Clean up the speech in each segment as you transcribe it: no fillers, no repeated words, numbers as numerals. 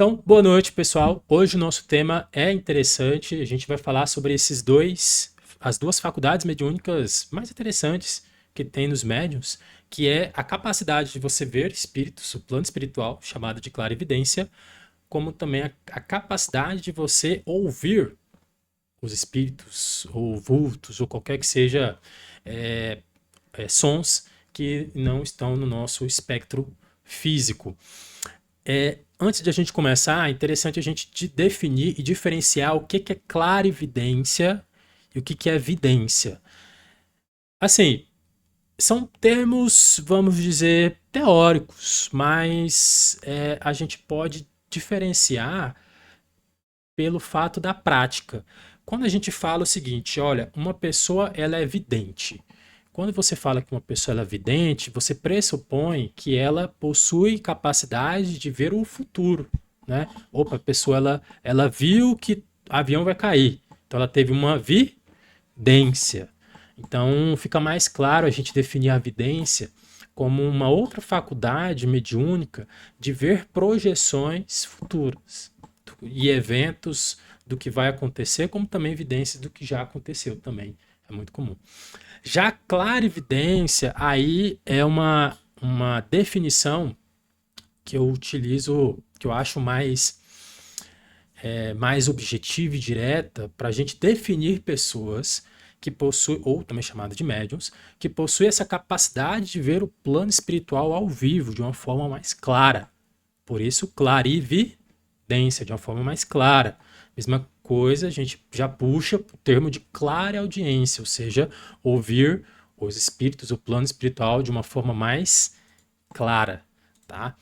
Então, boa noite, pessoal. Hoje o nosso tema é interessante. A gente vai falar sobre as duas faculdades mediúnicas mais interessantes que tem nos médiuns, que é a capacidade de você ver espíritos, o plano espiritual, chamado de clarividência, como também a capacidade de você ouvir os espíritos, ou vultos, ou qualquer que seja é, sons que não estão no nosso espectro físico. Antes de a gente começar, é interessante a gente definir e diferenciar o que é clarividência e o que é vidência. Assim, são termos, vamos dizer, teóricos, mas a gente pode diferenciar pelo fato da prática. Quando a gente fala o seguinte, olha, uma pessoa ela é vidente. Quando você fala que uma pessoa ela é vidente, você pressupõe que ela possui capacidade de ver o futuro, né? Opa, a pessoa ela viu que o avião vai cair. Então ela teve uma vidência. Então fica mais claro a gente definir a vidência como uma outra faculdade mediúnica de ver projeções futuras e eventos do que vai acontecer, como também evidências do que já aconteceu também. É muito comum. Já clarividência, aí é uma definição que eu utilizo, que eu acho mais objetiva e direta para a gente definir pessoas que possuem, ou também chamada de médiums, que possuem essa capacidade de ver o plano espiritual ao vivo, de uma forma mais clara. Por isso, clarividência, de uma forma mais clara. Mesma coisa, a gente já puxa o termo de clareaudiência, ou seja, ouvir os espíritos, o plano espiritual de uma forma mais clara, tá?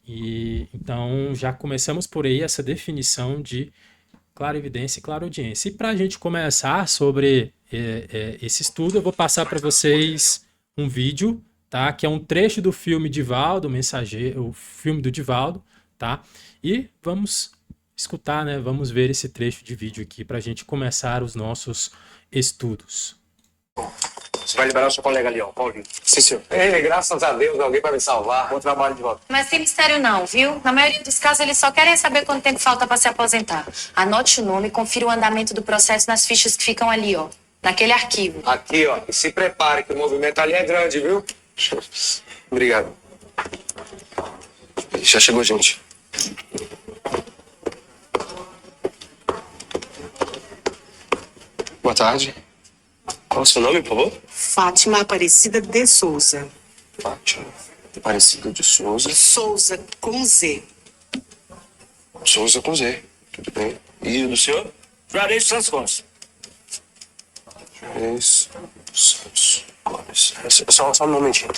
E então já começamos por aí essa definição de clarividência e clareaudiência. E para a gente começar sobre esse estudo, eu vou passar para vocês um vídeo, tá? Que é um trecho do filme Divaldo, o filme do Divaldo, tá? E vamos escutar, né? Vamos ver esse trecho de vídeo aqui para a gente começar os nossos estudos. Você vai liberar o seu colega ali, ó, Paulinho. Sim, senhor. Ei, graças a Deus, alguém vai me salvar. Bom trabalho de volta. Mas tem mistério não, viu? Na maioria dos casos, eles só querem saber quanto tempo falta para se aposentar. Anote o nome e confira o andamento do processo nas fichas que ficam ali, ó. Naquele arquivo. Aqui, ó, e se prepare que o movimento ali é grande, viu? Obrigado. Já chegou, gente. Boa tarde. Qual é o seu nome, por favor? Fátima Aparecida de Souza. Fátima Aparecida de Souza. Souza com Z. Souza com Z. Tudo bem. E o do senhor? Juarez Santos Gomes. Juarez Santos Gomes. Só um momentinho.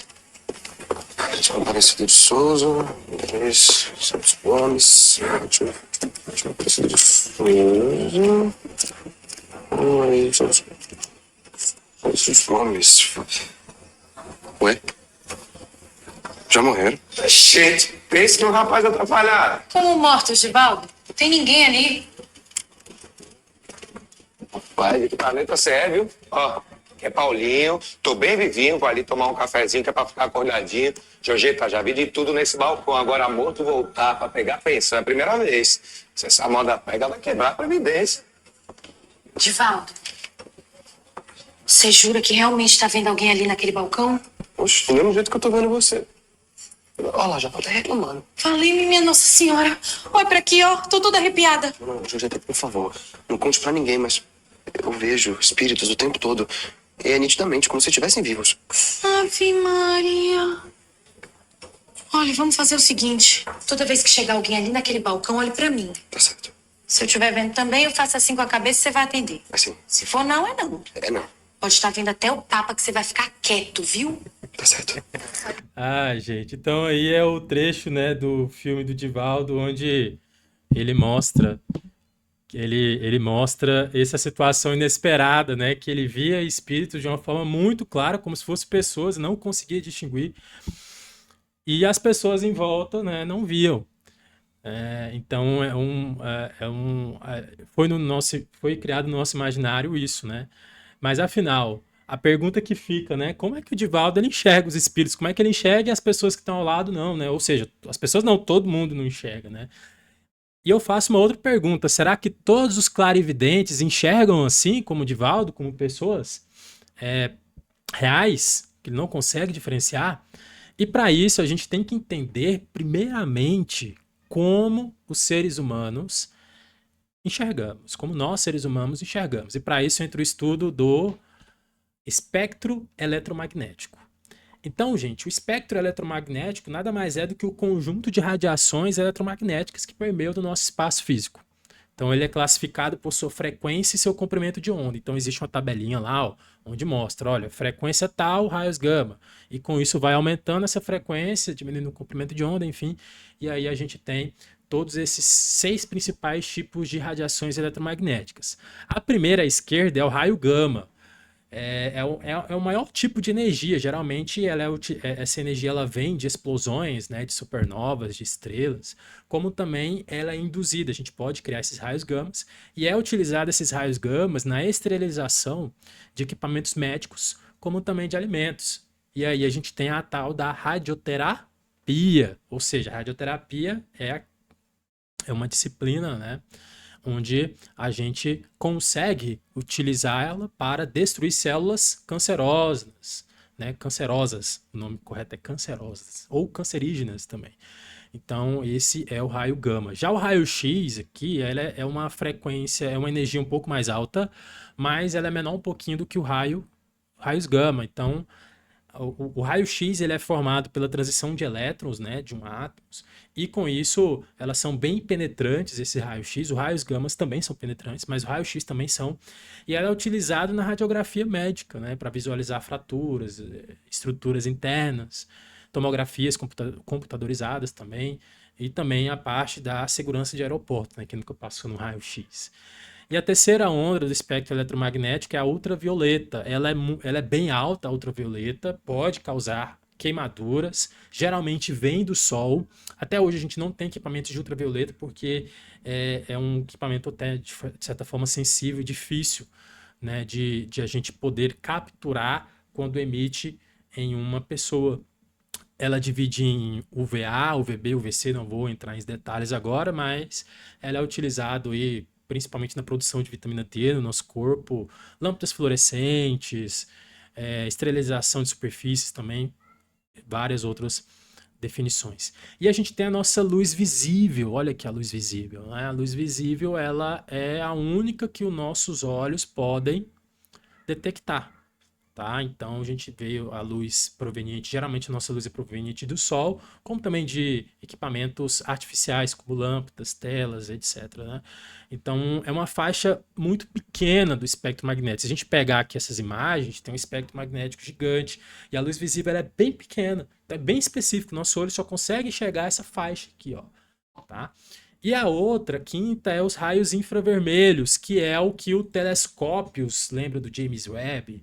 Fátima Aparecida de Souza. Juarez Santos Gomes. Fátima Aparecida de Souza. Juarez Santos Gomes. Ué? Já morreram? Gente, pense no rapaz atrapalhado. Como mortos, Givaldo? Tem ninguém ali. Vai, de que planeta você é, viu? Ó, que é Paulinho, tô bem vivinho, vou ali tomar um cafezinho que é pra ficar acordadinho. Jojeta, já vi de tudo nesse balcão, agora morto voltar pra pegar pensão é a primeira vez. Se essa moda pega, vai quebrar a previdência. Givaldo, você jura que realmente tá vendo alguém ali naquele balcão? Oxe, do mesmo jeito que eu tô vendo você. Olha lá, já tá até reclamando. Falei-me, minha Nossa Senhora. Olha pra aqui, ó. Tô toda arrepiada. Não, José, por favor, não conte pra ninguém, mas eu vejo espíritos o tempo todo. E é nitidamente como se estivessem vivos. Ave Maria. Olha, vamos fazer o seguinte. Toda vez que chegar alguém ali naquele balcão, olhe pra mim. Tá certo. Se eu estiver vendo também, eu faço assim com a cabeça e você vai atender. Assim, Se for não, é não. não. Pode estar vindo até o Papa que você vai ficar quieto, viu? Tá certo. Ah, gente, então aí é o trecho, né, do filme do Divaldo, onde ele mostra ele mostra essa situação inesperada, né, que ele via espíritos de uma forma muito clara, como se fossem pessoas, não conseguia distinguir, e as pessoas em volta, né, não viam. Então foi criado no nosso imaginário isso, né? Mas afinal, a pergunta que fica, né? Como é que o Divaldo ele enxerga os espíritos? Como é que ele enxerga e as pessoas que estão ao lado não, né? Ou seja, as pessoas não, todo mundo não enxerga, né? E eu faço uma outra pergunta: será que todos os clarividentes enxergam assim, como o Divaldo, como pessoas reais, que não consegue diferenciar? E para isso a gente tem que entender, primeiramente, como os seres humanos enxergamos, como nós seres humanos enxergamos. E para isso entra o estudo do espectro eletromagnético. Então, gente, o espectro eletromagnético nada mais é do que o conjunto de radiações eletromagnéticas que permeiam do nosso espaço físico. Então, ele é classificado por sua frequência e seu comprimento de onda. Então, existe uma tabelinha lá, ó, onde mostra, olha, frequência tal, raios gama. E com isso vai aumentando essa frequência, diminuindo o comprimento de onda, enfim. E aí a gente tem todos esses 6 principais tipos de radiações eletromagnéticas. A primeira à esquerda é o raio gama. É o maior tipo de energia. Geralmente essa energia ela vem de explosões, né, de supernovas, de estrelas, como também ela é induzida. A gente pode criar esses raios gamas e é utilizado esses raios gamas na esterilização de equipamentos médicos, como também de alimentos. E aí a gente tem a tal da radioterapia, ou seja, a radioterapia é uma disciplina, né, onde a gente consegue utilizar ela para destruir células cancerosas, né? Cancerosas, o nome correto é cancerosas, ou cancerígenas também. Então, esse é o raio gama. Já o raio X aqui, ela é uma frequência, é uma energia um pouco mais alta, mas ela é menor um pouquinho do que raios gama. Então, o raio-x ele é formado pela transição de elétrons, né, de um átomo, e com isso elas são bem penetrantes, esse raio-x. Os raios gamas também são penetrantes, mas o raio-x também são. E ela é utilizado na radiografia médica, né, para visualizar fraturas, estruturas internas, tomografias computadorizadas também, e também a parte da segurança de aeroporto, né, que nunca passou no raio-x. E a terceira onda do espectro eletromagnético é a ultravioleta. Ela é bem alta, a ultravioleta, pode causar queimaduras, geralmente vem do sol. Até hoje a gente não tem equipamento de ultravioleta porque é um equipamento até de certa forma sensível e difícil, né, de a gente poder capturar quando emite em uma pessoa. Ela divide em UVA, UVB, UVC, não vou entrar em detalhes agora, mas ela é utilizada aí principalmente na produção de vitamina D no nosso corpo, lâmpadas fluorescentes, esterilização de superfícies também, várias outras definições. E a gente tem a nossa luz visível, olha aqui a luz visível, né? A luz visível ela é a única que os nossos olhos podem detectar. Tá? Então a gente vê a luz proveniente, geralmente a nossa luz é proveniente do Sol, como também de equipamentos artificiais, como lâmpadas, telas, etc. Né? Então é uma faixa muito pequena do espectro magnético. Se a gente pegar aqui essas imagens, tem um espectro magnético gigante e a luz visível ela é bem pequena, então é bem específico. Nosso olho só consegue enxergar essa faixa aqui, ó, tá? E a outra, quinta, é os raios infravermelhos, que é o que o telescópios, lembra do James Webb?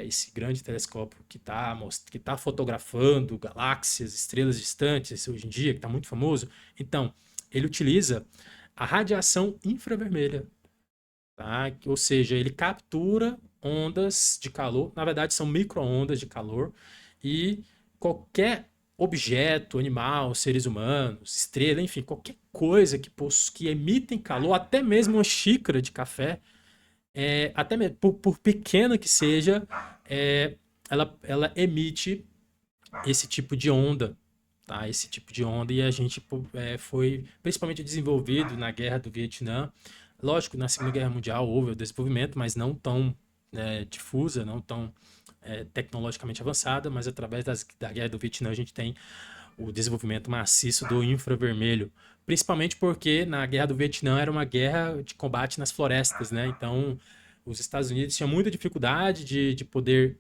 Esse grande telescópio que tá fotografando galáxias, estrelas distantes hoje em dia, que está muito famoso. Então, ele utiliza a radiação infravermelha, tá? Ou seja, ele captura ondas de calor, na verdade são micro-ondas de calor, e qualquer objeto, animal, seres humanos, estrela, enfim, qualquer coisa que emitem calor, até mesmo uma xícara de café, até mesmo por pequena que seja, ela emite esse tipo de onda, tá? Esse tipo de onda, e a gente foi principalmente desenvolvido na Guerra do Vietnã. Lógico, na Segunda Guerra Mundial houve o desenvolvimento, mas não tão difusa, não tão tecnologicamente avançada, mas através da Guerra do Vietnã a gente tem o desenvolvimento maciço do infravermelho, principalmente porque na Guerra do Vietnã era uma guerra de combate nas florestas, né? Então, os Estados Unidos tinham muita dificuldade de poder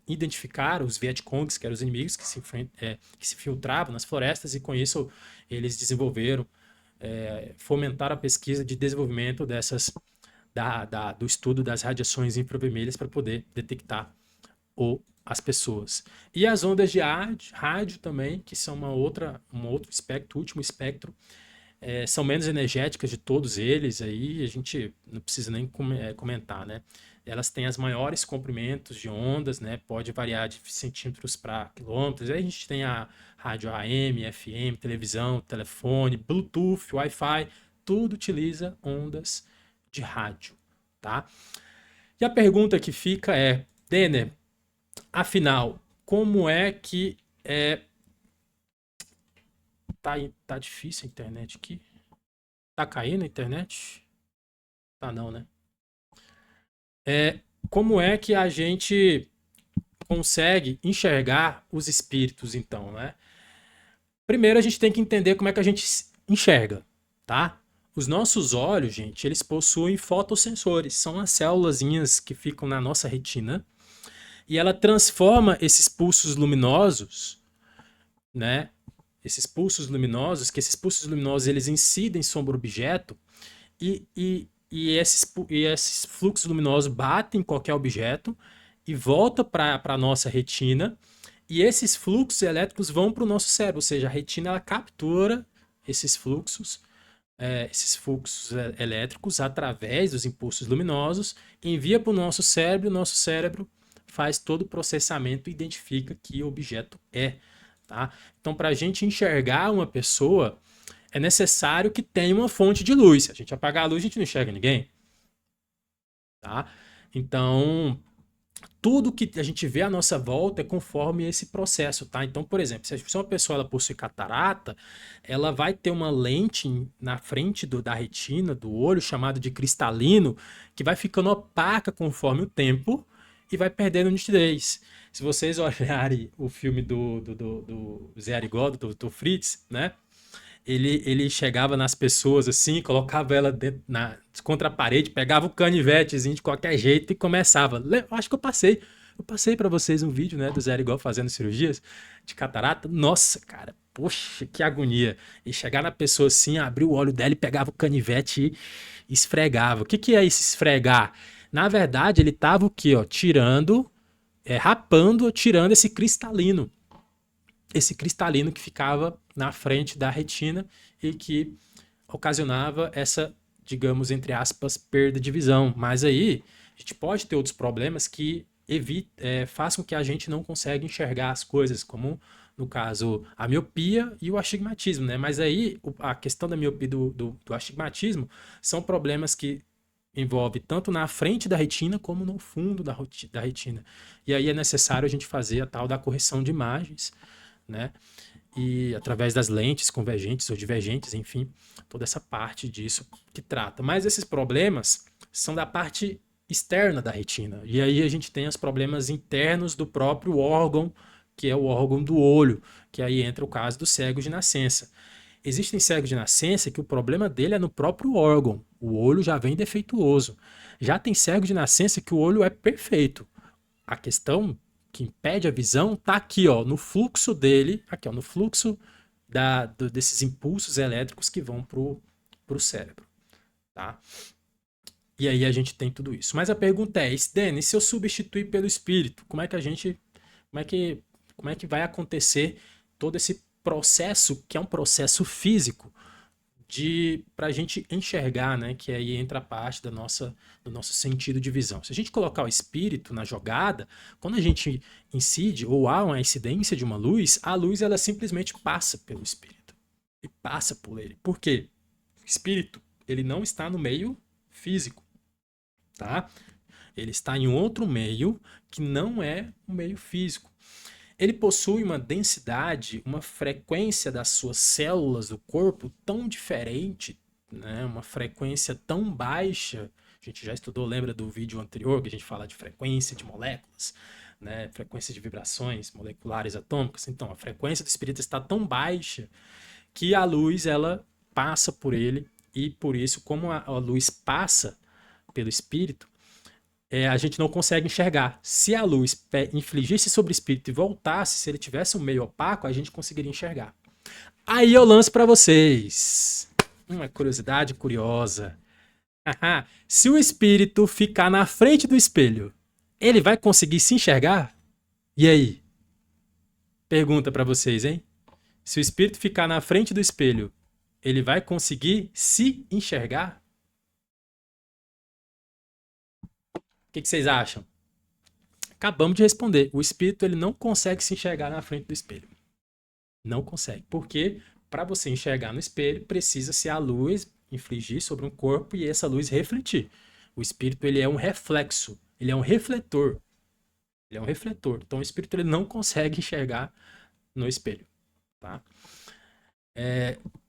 identificar os Vietcongs, que eram os inimigos que se filtravam nas florestas, e com isso eles desenvolveram, fomentaram a pesquisa de desenvolvimento do estudo das radiações infravermelhas para poder detectar as pessoas. E as ondas de rádio também, que são um outro espectro, último espectro, são menos energéticas de todos eles, aí a gente não precisa nem comentar, né? Elas têm os maiores comprimentos de ondas, né? Pode variar de centímetros para quilômetros. Aí a gente tem a rádio AM, FM, televisão, telefone, Bluetooth, Wi-Fi, tudo utiliza ondas de rádio, tá? E a pergunta que fica é, Denner, afinal, como é que tá difícil a internet aqui? Tá caindo a internet? Tá não, né? Como é que a gente consegue enxergar os espíritos, então, né? Primeiro a gente tem que entender como é que a gente enxerga, tá? Os nossos olhos, gente, eles possuem fotossensores, são as célulazinhas que ficam na nossa retina, e ela transforma esses pulsos luminosos, né? Esses pulsos luminosos eles incidem sobre o objeto e esses fluxos luminosos batem em qualquer objeto e voltam para a nossa retina, e esses fluxos elétricos vão para o nosso cérebro, ou seja, a retina ela captura esses fluxos elétricos através dos impulsos luminosos, envia para o nosso cérebro faz todo o processamento e identifica que objeto é. Tá? Então, para a gente enxergar uma pessoa, é necessário que tenha uma fonte de luz. Se a gente apagar a luz, a gente não enxerga ninguém. Tá? Então, tudo que a gente vê à nossa volta é conforme esse processo. Tá? Então, por exemplo, se uma pessoa ela possui catarata, ela vai ter uma lente na frente da retina, do olho, chamado de cristalino, que vai ficando opaca conforme o tempo e vai perdendo nitidez. Se vocês olharem o filme do Zé Arigó, do Dr. Fritz, né? Ele chegava nas pessoas assim, colocava ela contra a parede, pegava o canivetezinho de qualquer jeito e começava. Acho que eu passei para vocês um vídeo, né, do Zé Arigó fazendo cirurgias de catarata. Nossa, cara, poxa, que agonia. E chegar na pessoa assim, abrir o olho dela e pegava o canivete e esfregava. O que é esse esfregar? Na verdade, ele tava o quê? Ó, rapando ou tirando esse cristalino que ficava na frente da retina e que ocasionava essa, digamos, entre aspas, perda de visão. Mas aí a gente pode ter outros problemas que façam que a gente não consiga enxergar as coisas, como no caso a miopia e o astigmatismo, né? Mas aí a questão da miopia e do astigmatismo são problemas que envolve tanto na frente da retina como no fundo da retina. E aí é necessário a gente fazer a tal da correção de imagens, né? E através das lentes convergentes ou divergentes, enfim, toda essa parte disso que trata. Mas esses problemas são da parte externa da retina. E aí a gente tem os problemas internos do próprio órgão, que é o órgão do olho, que aí entra o caso do cego de nascença. Existem cegos de nascença que o problema dele é no próprio órgão. O olho já vem defeituoso. Já tem cego de nascença que o olho é perfeito. A questão que impede a visão está aqui, ó, no fluxo dele, aqui, ó, no fluxo desses impulsos elétricos que vão pro cérebro. Tá? E aí a gente tem tudo isso. Mas a pergunta é, Dani, se eu substituir pelo espírito, como é que vai acontecer todo esse processo, que é um processo físico, para a gente enxergar, né? Que aí entra a parte do nosso sentido de visão. Se a gente colocar o espírito na jogada, quando a gente incide ou há uma incidência de uma luz, a luz ela simplesmente passa pelo espírito e passa por ele. Por quê? O espírito ele não está no meio físico, tá? Ele está em outro meio que não é o meio físico. Ele possui uma densidade, uma frequência das suas células do corpo tão diferente, né? Uma frequência tão baixa. A gente já estudou, lembra do vídeo anterior que a gente fala de frequência de moléculas, né? Frequência de vibrações moleculares atômicas. Então, a frequência do espírito está tão baixa que a luz ela passa por ele e por isso, como a luz passa pelo espírito, a gente não consegue enxergar. Se a luz infligisse sobre o espírito e voltasse, se ele tivesse um meio opaco, a gente conseguiria enxergar. Aí eu lanço para vocês uma curiosidade curiosa. Se o espírito ficar na frente do espelho, ele vai conseguir se enxergar? E aí? Pergunta para vocês, hein? Se o espírito ficar na frente do espelho, ele vai conseguir se enxergar? O que vocês acham? Acabamos de responder. O espírito ele não consegue se enxergar na frente do espelho. Não consegue. Porque para você enxergar no espelho, precisa-se a luz infligir sobre um corpo e essa luz refletir. O espírito ele é um reflexo, ele é um refletor. Ele é um refletor. Então o espírito ele não consegue enxergar no espelho. Tá?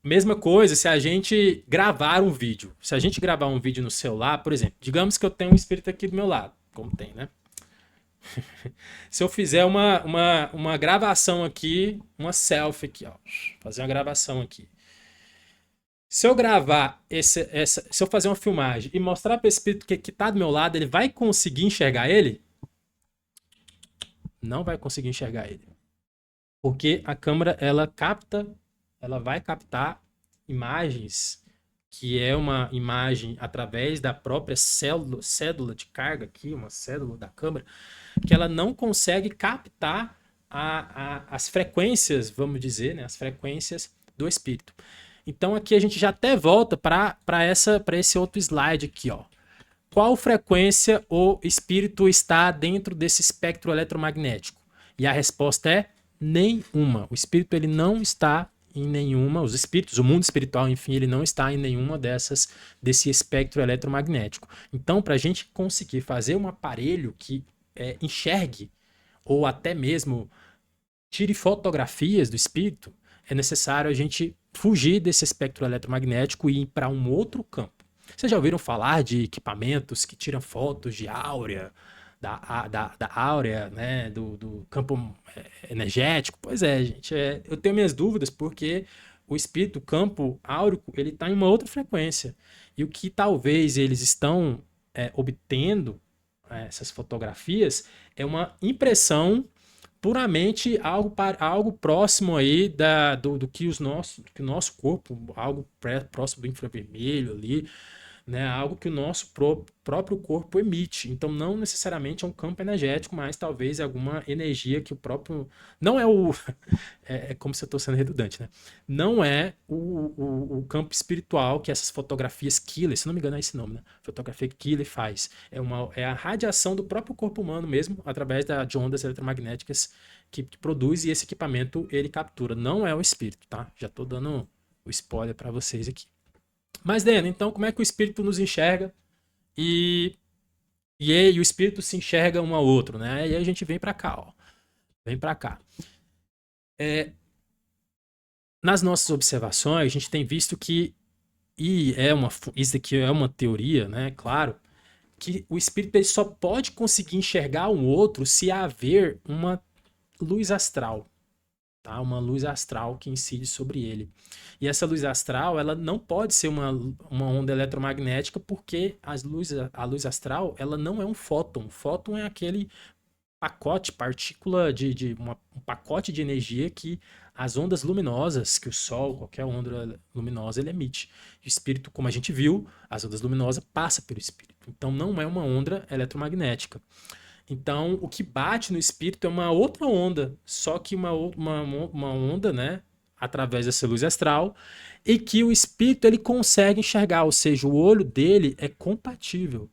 Mesma coisa se a gente gravar um vídeo. Se a gente gravar um vídeo no celular, por exemplo, digamos que eu tenho um espírito aqui do meu lado, como tem, né? Se eu fizer uma gravação aqui, uma selfie aqui, ó, fazer uma gravação aqui. Se eu gravar se eu fazer uma filmagem e mostrar para esse espírito que tá do meu lado, ele vai conseguir enxergar ele? Não vai conseguir enxergar ele. Porque a câmera, ela vai captar imagens, que é uma imagem através da própria cédula de carga aqui, uma cédula da câmera, que ela não consegue captar as frequências, vamos dizer, né, as frequências do espírito. Então aqui a gente já até volta para esse outro slide aqui, ó. Qual frequência o espírito está dentro desse espectro eletromagnético? E a resposta é nenhuma. O espírito ele não está em nenhuma, os espíritos, o mundo espiritual, enfim, ele não está em nenhuma desse espectro eletromagnético. Então, para a gente conseguir fazer um aparelho que enxergue ou até mesmo tire fotografias do espírito, é necessário a gente fugir desse espectro eletromagnético e ir para um outro campo. Vocês já ouviram falar de equipamentos que tiram fotos de áurea, da áurea, né, do campo energético? Pois é, gente, eu tenho minhas dúvidas porque o espírito, o campo áurico, ele está em uma outra frequência. E o que talvez eles estão obtendo, essas fotografias, é uma impressão puramente algo próximo aí do que o nosso corpo, algo próximo do infravermelho ali, né? Algo que o nosso próprio corpo emite. Então não necessariamente é um campo energético, mas talvez alguma energia que o próprio... Não é o... É como se eu estou sendo redundante, né? Não é o campo espiritual que essas fotografias Keeler, se não me engano é esse nome, né? Fotografia que Keeler faz. É a radiação do próprio corpo humano mesmo, através de ondas eletromagnéticas que produz, e esse equipamento ele captura. Não é o espírito, tá? Já estou dando o spoiler para vocês aqui. Mas, Dena, então como é que o espírito nos enxerga e o espírito se enxerga um ao outro, né? E aí a gente vem para cá, ó. Vem para cá. Nas nossas observações, a gente tem visto que, isso aqui é uma teoria, né? Claro, que o espírito ele só pode conseguir enxergar um outro se haver uma luz astral. Tá? Uma luz astral que incide sobre ele. E essa luz astral, ela não pode ser uma onda eletromagnética, porque a luz astral, ela não é um fóton. Fóton é aquele pacote, partícula um pacote de energia que as ondas luminosas, que o Sol, qualquer onda luminosa, ele emite. O espírito, como a gente viu, as ondas luminosas passam pelo espírito. Então não é uma onda eletromagnética. Então, o que bate no espírito é uma outra onda, só que uma onda, né, através dessa luz astral, e que o espírito ele consegue enxergar, ou seja, o olho dele é compatível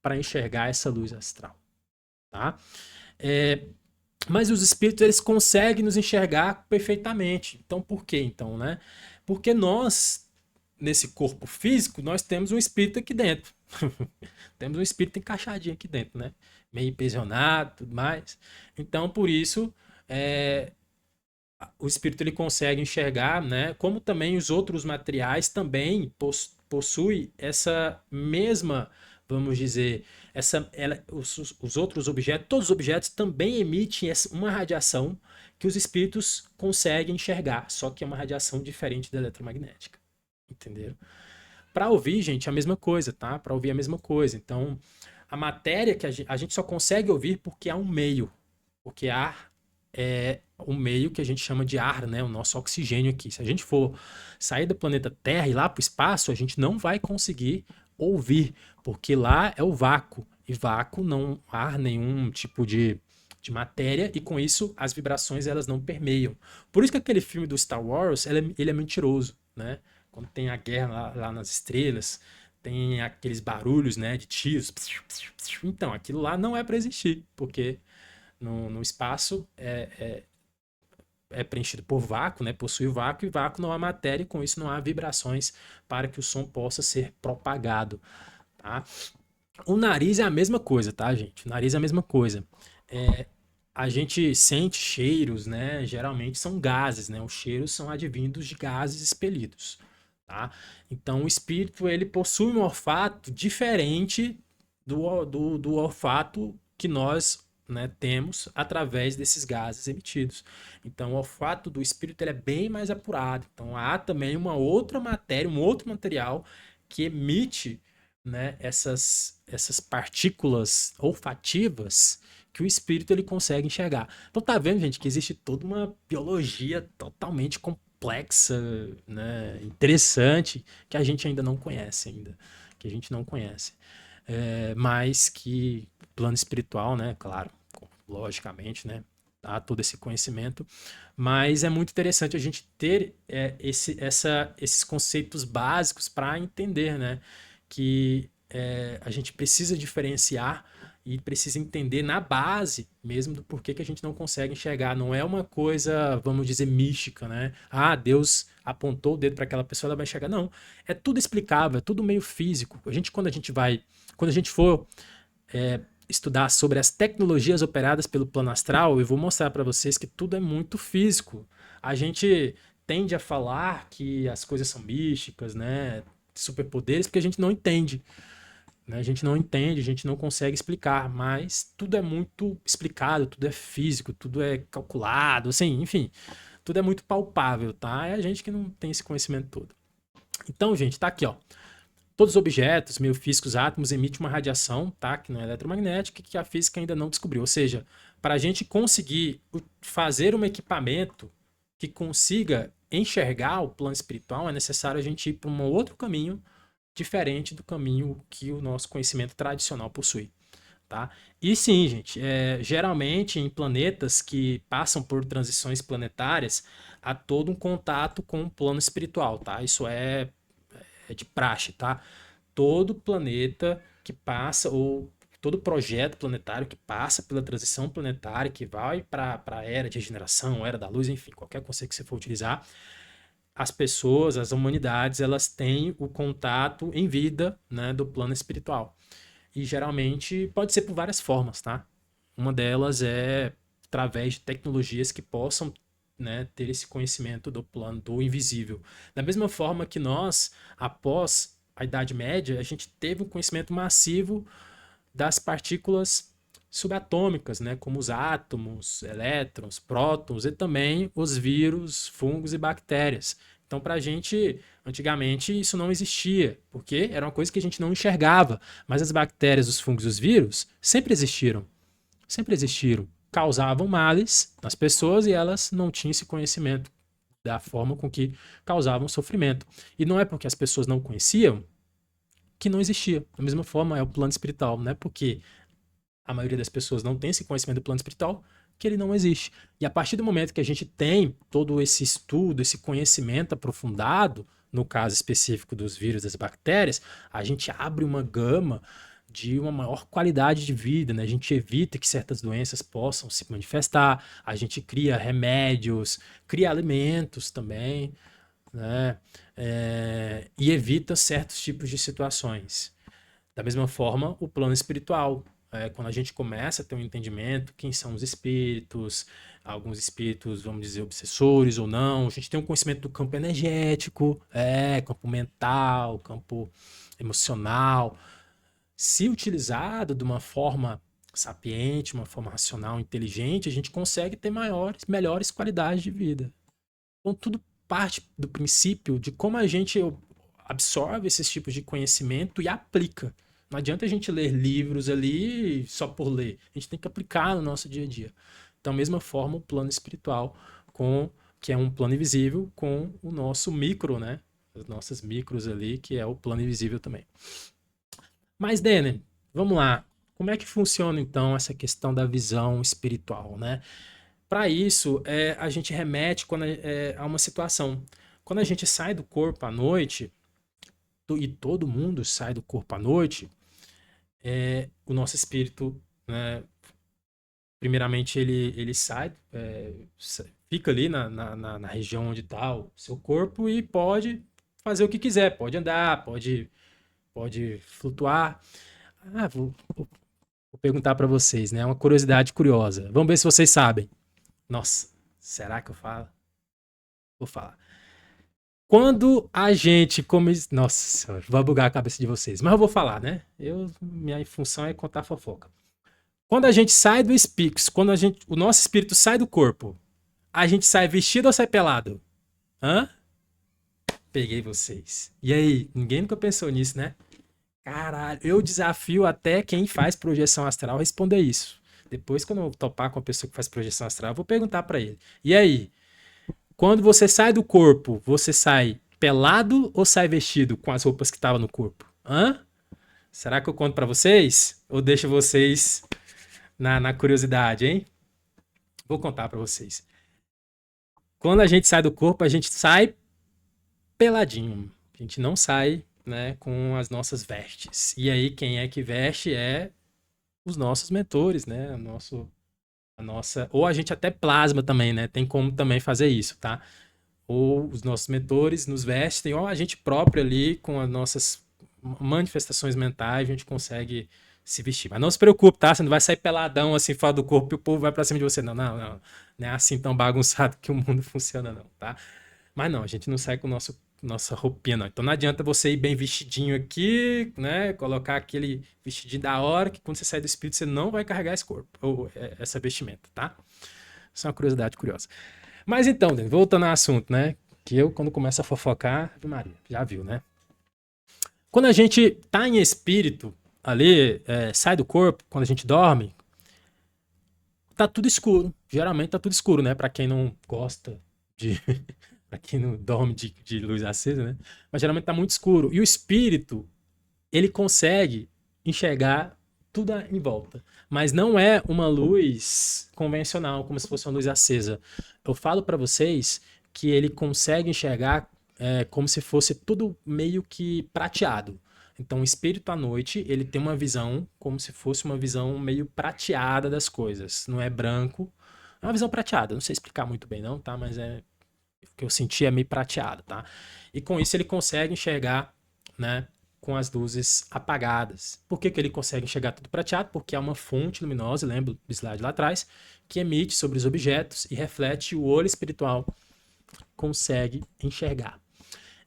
para enxergar essa luz astral, tá? Mas os espíritos eles conseguem nos enxergar perfeitamente. Então, por quê? Então, né? Porque nós, nesse corpo físico, nós temos um espírito aqui dentro. Temos um espírito encaixadinho aqui dentro, né? Meio pensionado, tudo mais. Então, por isso, o espírito ele consegue enxergar, né? Como também os outros materiais também possuem essa mesma, vamos dizer, os outros objetos, todos os objetos também emitem uma radiação que os espíritos conseguem enxergar, só que é uma radiação diferente da eletromagnética. Entenderam? Para ouvir, gente, a mesma coisa, tá? Para ouvir a mesma coisa. Então, a matéria que a gente só consegue ouvir porque há um meio. Porque ar é um meio que a gente chama de ar, né? O nosso oxigênio aqui. Se a gente for sair do planeta Terra e ir lá para o espaço, a gente não vai conseguir ouvir, porque lá é o vácuo. E vácuo não há nenhum tipo de matéria, e com isso as vibrações elas não permeiam. Por isso que aquele filme do Star Wars ele é mentiroso. né? Quando tem a guerra lá nas estrelas, tem aqueles barulhos, né, de tiros. Então, aquilo lá não é para existir, porque no espaço é preenchido por vácuo, né? Possui vácuo, e vácuo não há matéria, e com isso não há vibrações para que o som possa ser propagado, tá? O nariz é a mesma coisa, tá, gente? O nariz é a mesma coisa. A gente sente cheiros, né? Geralmente são gases, né? Os cheiros são advindos de gases expelidos, tá? Então o espírito ele possui um olfato diferente do olfato que nós, né, temos através desses gases emitidos. Então o olfato do espírito ele é bem mais apurado. Então há também uma outra matéria, um outro material que emite, né, essas partículas olfativas que o espírito ele consegue enxergar. Então tá vendo, gente, que existe toda uma biologia totalmente complexa, né, interessante, que a gente ainda não conhece ainda, que a gente não conhece. Mas que plano espiritual, né, claro, logicamente, né, há todo esse conhecimento, mas é muito interessante a gente ter esses conceitos básicos para entender, né, que a gente precisa diferenciar e precisa entender na base mesmo do porquê que a gente não consegue enxergar. Não é uma coisa, vamos dizer, mística, né? Ah, Deus apontou o dedo para aquela pessoa, ela vai enxergar. Não, é tudo explicável, é tudo meio físico. Quando a gente for estudar sobre as tecnologias operadas pelo plano astral, eu vou mostrar para vocês que tudo é muito físico. A gente tende a falar que as coisas são místicas, né? Superpoderes, porque a gente não entende. Né? A gente não entende, a gente não consegue explicar, mas tudo é muito explicado, tudo é físico, tudo é calculado, assim, enfim, tudo é muito palpável, tá? É a gente que não tem esse conhecimento todo. Então, gente, tá aqui, ó. Todos os objetos, meio físicos, átomos, emitem uma radiação, tá? Que não é eletromagnética, que a física ainda não descobriu. Ou seja, para a gente conseguir fazer um equipamento que consiga enxergar o plano espiritual, é necessário a gente ir para um outro caminho diferente do caminho que o nosso conhecimento tradicional possui, tá? E sim, gente, geralmente em planetas que passam por transições planetárias, há todo um contato com o plano espiritual, tá? Isso é de praxe, tá? Todo planeta que passa, ou todo projeto planetário que passa pela transição planetária, que vai para a era de regeneração, era da luz, enfim, qualquer conceito que você for utilizar, as pessoas, as humanidades, elas têm o contato em vida, né, do plano espiritual. E geralmente pode ser por várias formas, tá? Uma delas é através de tecnologias que possam, né, ter esse conhecimento do plano do invisível. Da mesma forma que nós, após a Idade Média, a gente teve um conhecimento massivo das partículas subatômicas, né, como os átomos, elétrons, prótons e também os vírus, fungos e bactérias. Então, para a gente, antigamente, isso não existia, porque era uma coisa que a gente não enxergava. Mas as bactérias, os fungos e os vírus sempre existiram. Sempre existiram. Causavam males nas pessoas e elas não tinham esse conhecimento da forma com que causavam sofrimento. E não é porque as pessoas não conheciam que não existia. Da mesma forma, é o plano espiritual. Não é porque a maioria das pessoas não tem esse conhecimento do plano espiritual que ele não existe. E a partir do momento que a gente tem todo esse estudo, esse conhecimento aprofundado, no caso específico dos vírus, das bactérias, a gente abre uma gama de uma maior qualidade de vida, né? A gente evita que certas doenças possam se manifestar, a gente cria remédios, cria alimentos também, né? E evita certos tipos de situações. Da mesma forma, o plano espiritual. Quando a gente começa a ter um entendimento, quem são os espíritos, alguns espíritos, vamos dizer, obsessores ou não, a gente tem um conhecimento do campo energético, campo mental, campo emocional. Se utilizado de uma forma sapiente, uma forma racional, inteligente, a gente consegue ter melhores qualidades de vida. Então, tudo parte do princípio de como a gente absorve esses tipos de conhecimento e aplica. Não adianta a gente ler livros ali só por ler. A gente tem que aplicar no nosso dia a dia. Então, da mesma forma, o plano espiritual, que é um plano invisível, com o nosso micro, né? As nossas micros ali, que é o plano invisível também. Mas, Denner, vamos lá. Como é que funciona, então, essa questão da visão espiritual, né? Para isso, a gente remete a uma situação. Quando a gente sai do corpo à noite, e todo mundo sai do corpo à noite, o nosso espírito, né, primeiramente ele sai, fica ali na região onde está o seu corpo e pode fazer o que quiser, pode andar, pode flutuar. Vou perguntar para vocês, né? Uma curiosidade curiosa. Vamos ver se vocês sabem. Nossa, será que eu falo? Vou falar. Quando a gente come... Nossa senhora, vai bugar a cabeça de vocês. Mas eu vou falar, né? Minha função é contar fofoca. Quando a gente sai do espírito, o nosso espírito sai do corpo, a gente sai vestido ou sai pelado? Hã? Peguei vocês. E aí? Ninguém nunca pensou nisso, né? Caralho, eu desafio até quem faz projeção astral responder isso. Depois, quando eu topar com a pessoa que faz projeção astral, eu vou perguntar pra ele. E aí? Quando você sai do corpo, você sai pelado ou sai vestido com as roupas que estavam no corpo? Hã? Será que eu conto pra vocês? Ou deixo vocês na curiosidade, hein? Vou contar pra vocês. Quando a gente sai do corpo, a gente sai peladinho. A gente não sai, né, com as nossas vestes. E aí, quem é que veste é os nossos mentores, né? A nossa... Ou a gente até plasma também, né? Tem como também fazer isso, tá? Ou os nossos mentores nos vestem, ou a gente próprio ali, com as nossas manifestações mentais, a gente consegue se vestir. Mas não se preocupe, tá? Você não vai sair peladão assim fora do corpo e o povo vai pra cima de você. Não. Não é assim tão bagunçado que o mundo funciona, não, tá? Mas não, a gente não sai com nossa roupinha, não. Então não adianta você ir bem vestidinho aqui, né? Colocar aquele vestidinho da hora, que quando você sair do espírito, você não vai carregar esse corpo, ou essa vestimenta, tá? Isso é uma curiosidade curiosa. Mas então, voltando ao assunto, né? Que eu, quando começo a fofocar, Maria, já viu, né? Quando a gente tá em espírito, ali, sai do corpo, quando a gente dorme, tá tudo escuro. Geralmente tá tudo escuro, né? Pra quem não gosta de... pra quem não dorme de luz acesa, né? Mas geralmente tá muito escuro. E o espírito, ele consegue enxergar tudo em volta. Mas não é uma luz convencional, como se fosse uma luz acesa. Eu falo pra vocês que ele consegue enxergar como se fosse tudo meio que prateado. Então, o espírito à noite, ele tem uma visão como se fosse uma visão meio prateada das coisas. Não é branco. É uma visão prateada. Não sei explicar muito bem não, tá? Mas o que eu senti é meio prateado, tá? E com isso ele consegue enxergar, né, com as luzes apagadas. Por que ele consegue enxergar tudo prateado? Porque é uma fonte luminosa, lembra do slide lá atrás, que emite sobre os objetos e reflete, o olho espiritual consegue enxergar.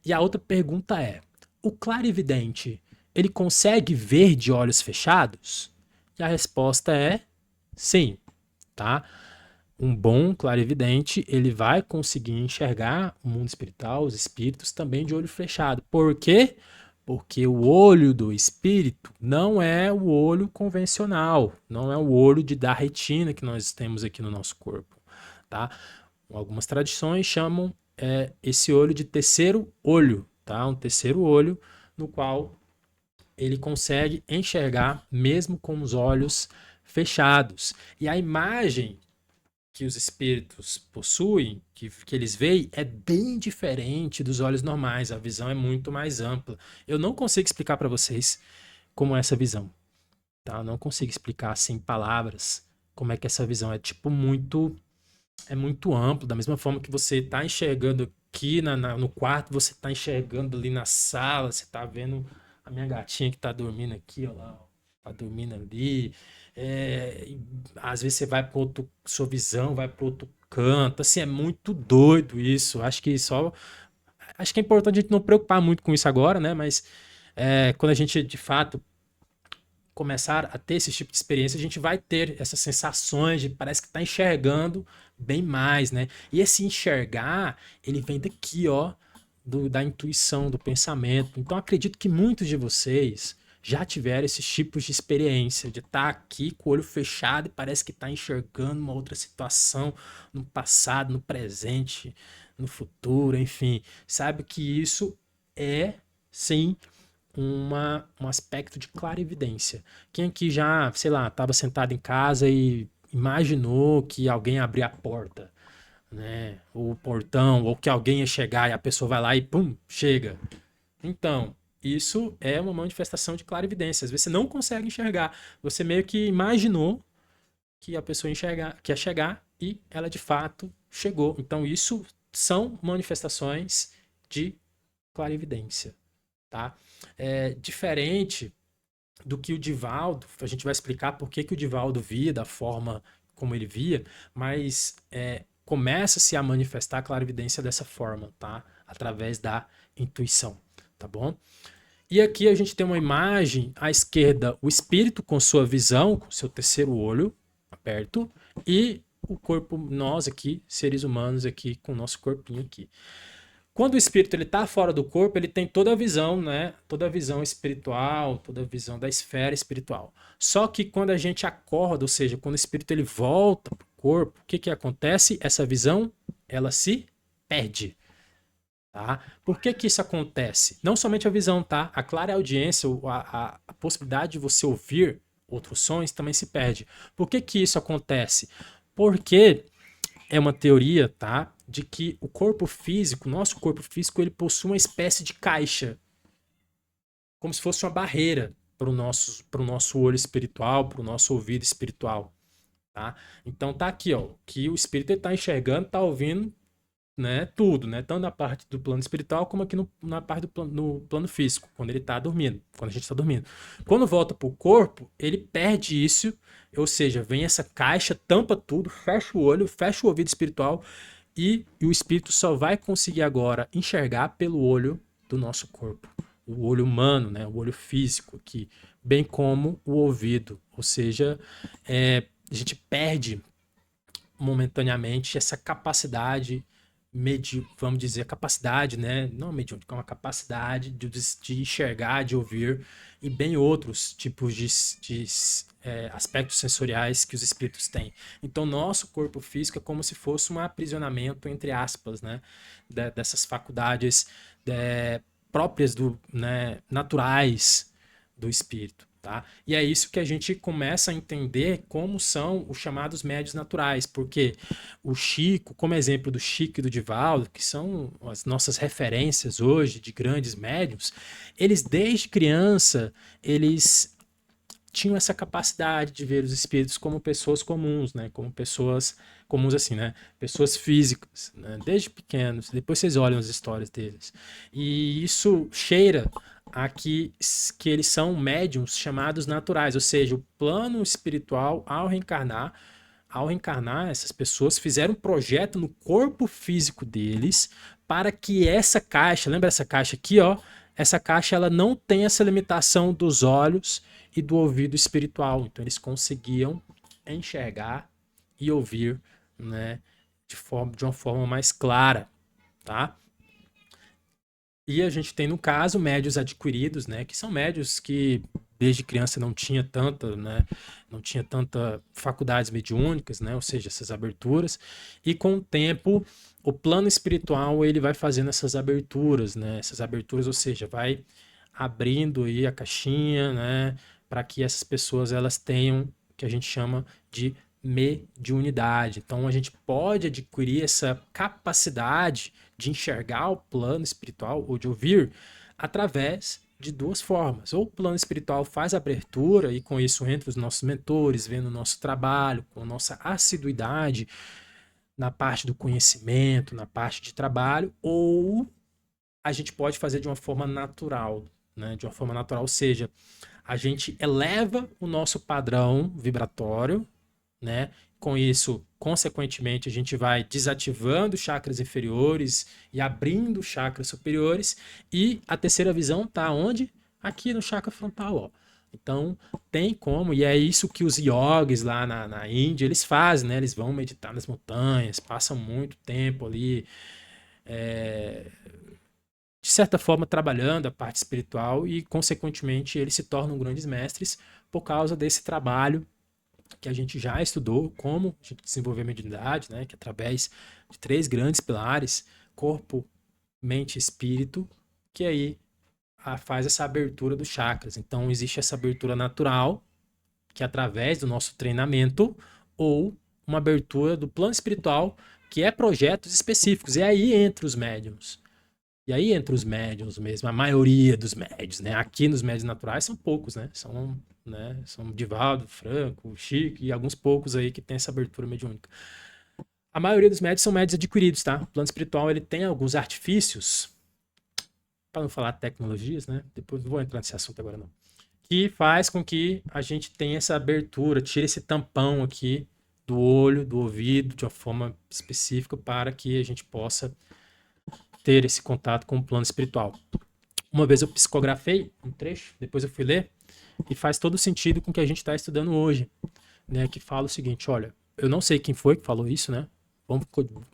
E a outra pergunta é: o clarividente, ele consegue ver de olhos fechados? E a resposta é sim, tá? Um bom clarividente, ele vai conseguir enxergar o mundo espiritual, os espíritos, também de olho fechado. Por quê? Porque o olho do espírito não é o olho convencional, não é o olho da retina que nós temos aqui no nosso corpo, tá? Algumas tradições chamam esse olho de terceiro olho, tá? Um terceiro olho no qual ele consegue enxergar mesmo com os olhos fechados. E a imagem que os espíritos possuem, que eles veem, é bem diferente dos olhos normais. A visão é muito mais ampla. Eu não consigo explicar para vocês como é essa visão, tá? Eu não consigo explicar assim em palavras como é que essa visão é tipo muito amplo, da mesma forma que você está enxergando aqui no quarto, você está enxergando ali na sala, você está vendo a minha gatinha que está dormindo aqui, ó lá, tá dormindo ali. Às vezes você vai para outro, sua visão vai para outro canto, assim, é muito doido isso. Acho que é importante a gente não preocupar muito com isso agora, né? Mas quando a gente de fato começar a ter esse tipo de experiência, a gente vai ter essas sensações de parece que está enxergando bem mais, né? E esse enxergar, ele vem daqui, ó, da intuição, do pensamento. Então acredito que muitos de vocês já tiveram esses tipos de experiência, de estar aqui com o olho fechado e parece que está enxergando uma outra situação no passado, no presente, no futuro, enfim. Sabe que isso é, sim, um aspecto de clarividência. Quem aqui já, sei lá, estava sentado em casa e imaginou que alguém abria a porta, né? O portão, ou que alguém ia chegar e a pessoa vai lá e pum, chega. Então, isso é uma manifestação de clarividência. Às vezes você não consegue enxergar. Você meio que imaginou que a pessoa que ia chegar e ela de fato chegou. Então, isso são manifestações de clarividência, tá? É diferente do que o Divaldo, a gente vai explicar por que, que o Divaldo via da forma como ele via, mas começa-se a manifestar a clarividência dessa forma, tá? Através da intuição, tá bom? E aqui a gente tem uma imagem à esquerda, o espírito com sua visão, com seu terceiro olho aberto, e o corpo, nós aqui, seres humanos aqui, com o nosso corpinho aqui. Quando o espírito ele está fora do corpo, ele tem toda a visão, né? Toda a visão espiritual, toda a visão da esfera espiritual. Só que quando a gente acorda, ou seja, quando o espírito ele volta para o corpo, o que que acontece? Essa visão, ela se perde. Tá? Por que que isso acontece? Não somente a visão, tá? A clara audiência, a possibilidade de você ouvir outros sons também se perde. Por que que isso acontece? Porque é uma teoria, tá? De que o corpo físico, nosso corpo físico, ele possui uma espécie de caixa, como se fosse uma barreira para o nosso olho espiritual, para o nosso ouvido espiritual, tá? Então tá aqui, ó, que o espírito está enxergando, está ouvindo, né, tudo, né? Tanto na parte do plano espiritual como aqui na parte no plano físico, quando ele está dormindo, quando a gente está dormindo. Quando volta para o corpo, ele perde isso, ou seja, vem essa caixa, tampa tudo, fecha o olho, fecha o ouvido espiritual e o espírito só vai conseguir agora enxergar pelo olho do nosso corpo, o olho humano, né? O olho físico aqui, bem como o ouvido, ou seja, a gente perde momentaneamente essa capacidade vamos dizer, capacidade, né? Não mediúnica, é uma capacidade de enxergar, de ouvir, e bem outros tipos de aspectos sensoriais que os espíritos têm. Então, nosso corpo físico é como se fosse um aprisionamento, entre aspas, né? Dessas faculdades próprias, né? Naturais do espírito. Tá? E é isso que a gente começa a entender como são os chamados médios naturais, porque o Chico, como exemplo do Chico e do Divaldo, que são as nossas referências hoje de grandes médios, eles desde criança, eles tinham essa capacidade de ver os espíritos como pessoas comuns, né? Como pessoas comuns assim, né? Pessoas físicas, né? Desde pequenos. Depois vocês olham as histórias deles. E isso cheira a que eles são médiums chamados naturais, ou seja, o plano espiritual ao reencarnar, essas pessoas fizeram um projeto no corpo físico deles para que essa caixa, lembra essa caixa aqui, ó? Essa caixa ela não tem essa limitação dos olhos e do ouvido espiritual. Então eles conseguiam enxergar e ouvir, né, de uma forma mais clara, tá? E a gente tem, no caso, médios adquiridos, né, que são médios que desde criança não tinha tanta, né, não tinha tanta faculdades mediúnicas, né, ou seja, essas aberturas, e com o tempo o plano espiritual ele vai fazendo essas aberturas, né, ou seja, vai abrindo aí a caixinha, né, para que essas pessoas elas tenham o que a gente chama de mediunidade. Então a gente pode adquirir essa capacidade de enxergar o plano espiritual ou de ouvir através de duas formas. Ou o plano espiritual faz abertura e com isso entra os nossos mentores, vendo o nosso trabalho, com a nossa assiduidade na parte do conhecimento, na parte de trabalho, ou a gente pode fazer de uma forma natural, né? De uma forma natural, ou seja, a gente eleva o nosso padrão vibratório, né? Com isso, consequentemente, a gente vai desativando chakras inferiores e abrindo chakras superiores. E a terceira visão está onde? Aqui no chakra frontal, ó. Então, tem como, e é isso que os yogis lá na Índia, eles fazem, né? Eles vão meditar nas montanhas, passam muito tempo ali, de certa forma, trabalhando a parte espiritual e, consequentemente, eles se tornam grandes mestres por causa desse trabalho que a gente já estudou, como a gente desenvolver a mediunidade, né? Que é através de 3 grandes pilares, corpo, mente e espírito, que aí faz essa abertura dos chakras. Então, existe essa abertura natural, que é através do nosso treinamento, ou uma abertura do plano espiritual que é projetos específicos. E aí entra os médiums. E aí entra os médiums mesmo, a maioria dos médiums, né? Aqui nos médiums naturais são poucos, né? São Divaldo, Franco, Chico e alguns poucos aí que tem essa abertura mediúnica. A maioria dos médiums são médiums adquiridos, tá? O plano espiritual, ele tem alguns artifícios, para não falar tecnologias, né? Depois não vou entrar nesse assunto agora não. Que faz com que a gente tenha essa abertura, tire esse tampão aqui do olho, do ouvido, de uma forma específica para que a gente possa ter esse contato com o plano espiritual. Uma vez eu psicografei um trecho, depois eu fui ler, e faz todo sentido com o que a gente está estudando hoje, né? Que fala o seguinte, olha, eu não sei quem foi que falou isso, né?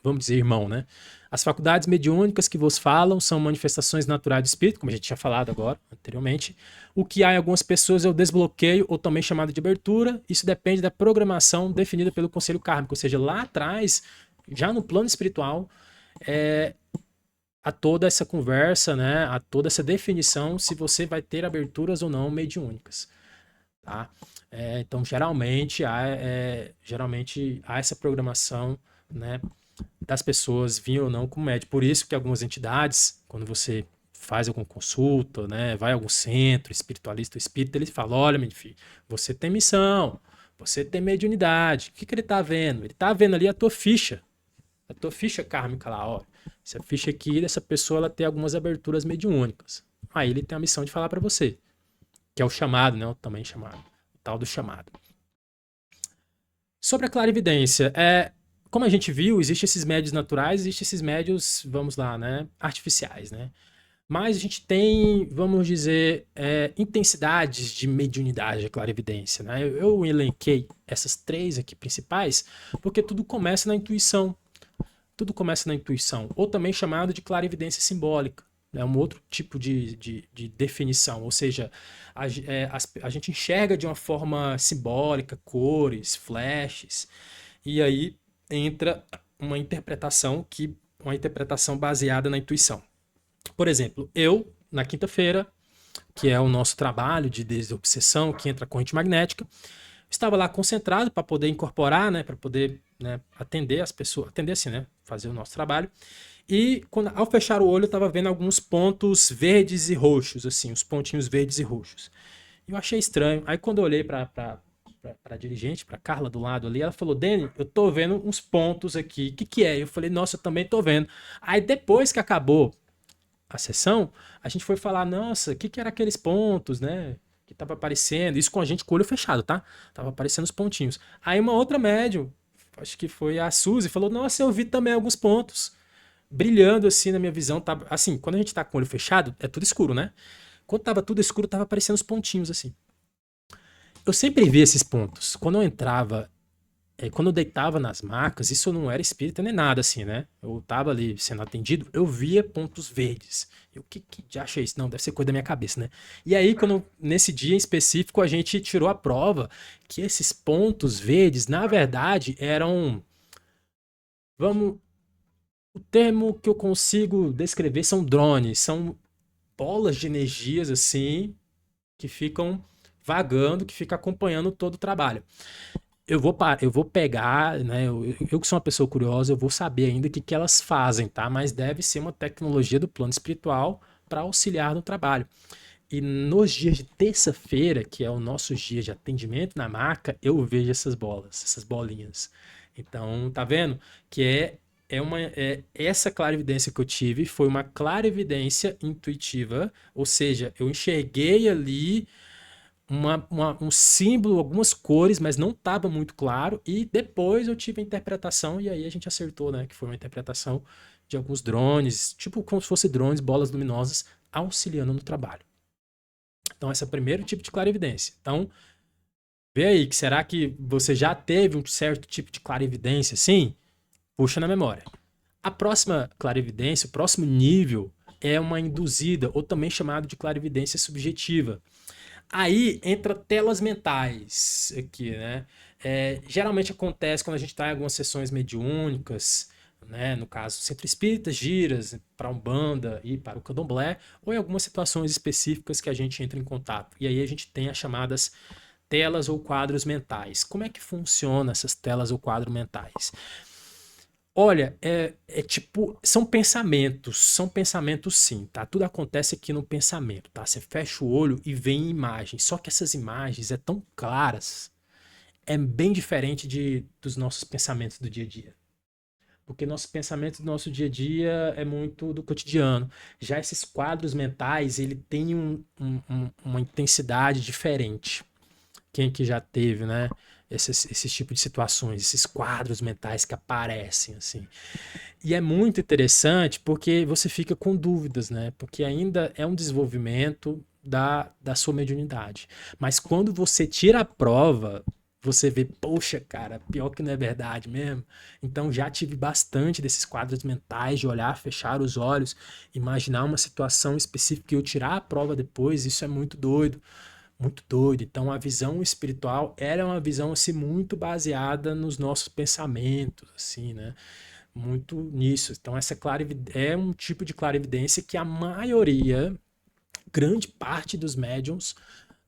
Vamos dizer irmão, né? As faculdades mediúnicas que vos falam são manifestações naturais do espírito, como a gente tinha falado agora, anteriormente. O que há em algumas pessoas é o desbloqueio, ou também chamado de abertura. Isso depende da programação definida pelo conselho kármico, ou seja, lá atrás, já no plano espiritual, há toda essa conversa, né? Há toda essa definição se você vai ter aberturas ou não mediúnicas, tá? Então, geralmente há essa programação, né, das pessoas virem ou não com médium. Por isso que algumas entidades, quando você faz alguma consulta, né, vai a algum centro espiritualista ou espírita, ele fala, olha, meu filho, você tem missão, você tem mediunidade. O que ele está vendo? Ele está vendo ali a tua ficha kármica lá, ó. Essa ficha aqui dessa pessoa, ela tem algumas aberturas mediúnicas. Aí ele tem a missão de falar para você, que é o chamado, né, o também chamado, o tal do chamado. Sobre a clarividência, como a gente viu, existem esses médios naturais, existem esses médios, vamos lá, né, artificiais, né? Mas a gente tem, vamos dizer, intensidades de mediunidade, de clarividência, né? Eu elenquei essas 3 aqui principais, porque tudo começa na intuição. Tudo começa na intuição, ou também chamado de clarividência simbólica. É um outro tipo de definição, ou seja, a gente enxerga de uma forma simbólica, cores, flashes, e aí entra uma interpretação baseada na intuição. Por exemplo, eu, na quinta-feira, que é o nosso trabalho de desobsessão, que entra a corrente magnética, estava lá concentrado para poder incorporar, né, para poder, né, atender as pessoas, atender assim, né, fazer o nosso trabalho. E ao fechar o olho, eu estava vendo alguns pontos verdes e roxos, assim, os pontinhos verdes e roxos. E eu achei estranho. Aí quando eu olhei para a dirigente, para Carla do lado ali, ela falou, Dani, eu tô vendo uns pontos aqui, o que é? Eu falei, nossa, eu também tô vendo. Aí depois que acabou a sessão, a gente foi falar, nossa, o que era aqueles pontos, né? Que tava aparecendo, isso com a gente com o olho fechado, tá? Tava aparecendo os pontinhos. Aí uma outra médium, acho que foi a Suzy, falou, nossa, eu vi também alguns pontos brilhando assim na minha visão. Tava, assim, quando a gente tá com o olho fechado, é tudo escuro, né? Quando tava tudo escuro, tava aparecendo os pontinhos assim. Eu sempre vi esses pontos. Quando eu entrava, quando eu deitava nas macas, isso não era espírita nem nada assim, né? Eu tava ali sendo atendido, eu via pontos verdes. Eu, que já achei isso? Não, deve ser coisa da minha cabeça, né? E aí, nesse dia em específico, a gente tirou a prova que esses pontos verdes, na verdade, eram... O termo que eu consigo descrever são drones, são bolas de energias assim, que ficam vagando, que ficam acompanhando todo o trabalho. Eu vou pegar, né? Eu que sou uma pessoa curiosa, eu vou saber ainda o que elas fazem, tá? Mas deve ser uma tecnologia do plano espiritual para auxiliar no trabalho. E nos dias de terça-feira, que é o nosso dia de atendimento na maca, eu vejo essas bolas, essas bolinhas. Então, tá vendo? Que essa clarividência que eu tive foi uma clarividência intuitiva, ou seja, eu enxerguei ali um símbolo, algumas cores, mas não estava muito claro, e depois eu tive a interpretação, e aí a gente acertou, né, que foi uma interpretação de alguns drones, tipo como se fossem drones, bolas luminosas, auxiliando no trabalho. Então esse é o primeiro tipo de clarividência. Então, vê aí, que será que você já teve um certo tipo de clarividência, sim? Puxa na memória. A próxima clarividência, o próximo nível, é uma induzida, ou também chamado de clarividência subjetiva. Aí entra telas mentais aqui, né? Geralmente acontece quando a gente está em algumas sessões mediúnicas, né? No caso, Centro Espírita, giras para Umbanda e para o Candomblé, ou em algumas situações específicas que a gente entra em contato. E aí a gente tem as chamadas telas ou quadros mentais. Como é que funciona essas telas ou quadros mentais? Olha, tipo, são pensamentos sim, tá? Tudo acontece aqui no pensamento, tá? Você fecha o olho e vem imagens, só que essas imagens é tão claras, é bem diferente dos nossos pensamentos do dia a dia. Porque nosso pensamento do nosso dia a dia é muito do cotidiano. Já esses quadros mentais, ele tem uma intensidade diferente. Quem que já teve, né? Esse tipo de situações, esses quadros mentais que aparecem, assim. E é muito interessante porque você fica com dúvidas, né? Porque ainda é um desenvolvimento da sua mediunidade. Mas quando você tira a prova, você vê, poxa, cara, pior que não é verdade mesmo. Então já tive bastante desses quadros mentais de olhar, fechar os olhos, imaginar uma situação específica e eu tirar a prova depois, isso é muito doido. Muito doido. Então, a visão espiritual era uma visão assim muito baseada nos nossos pensamentos, assim, né? Muito nisso. Então, essa é um tipo de clarividência que a maioria, grande parte dos médiums,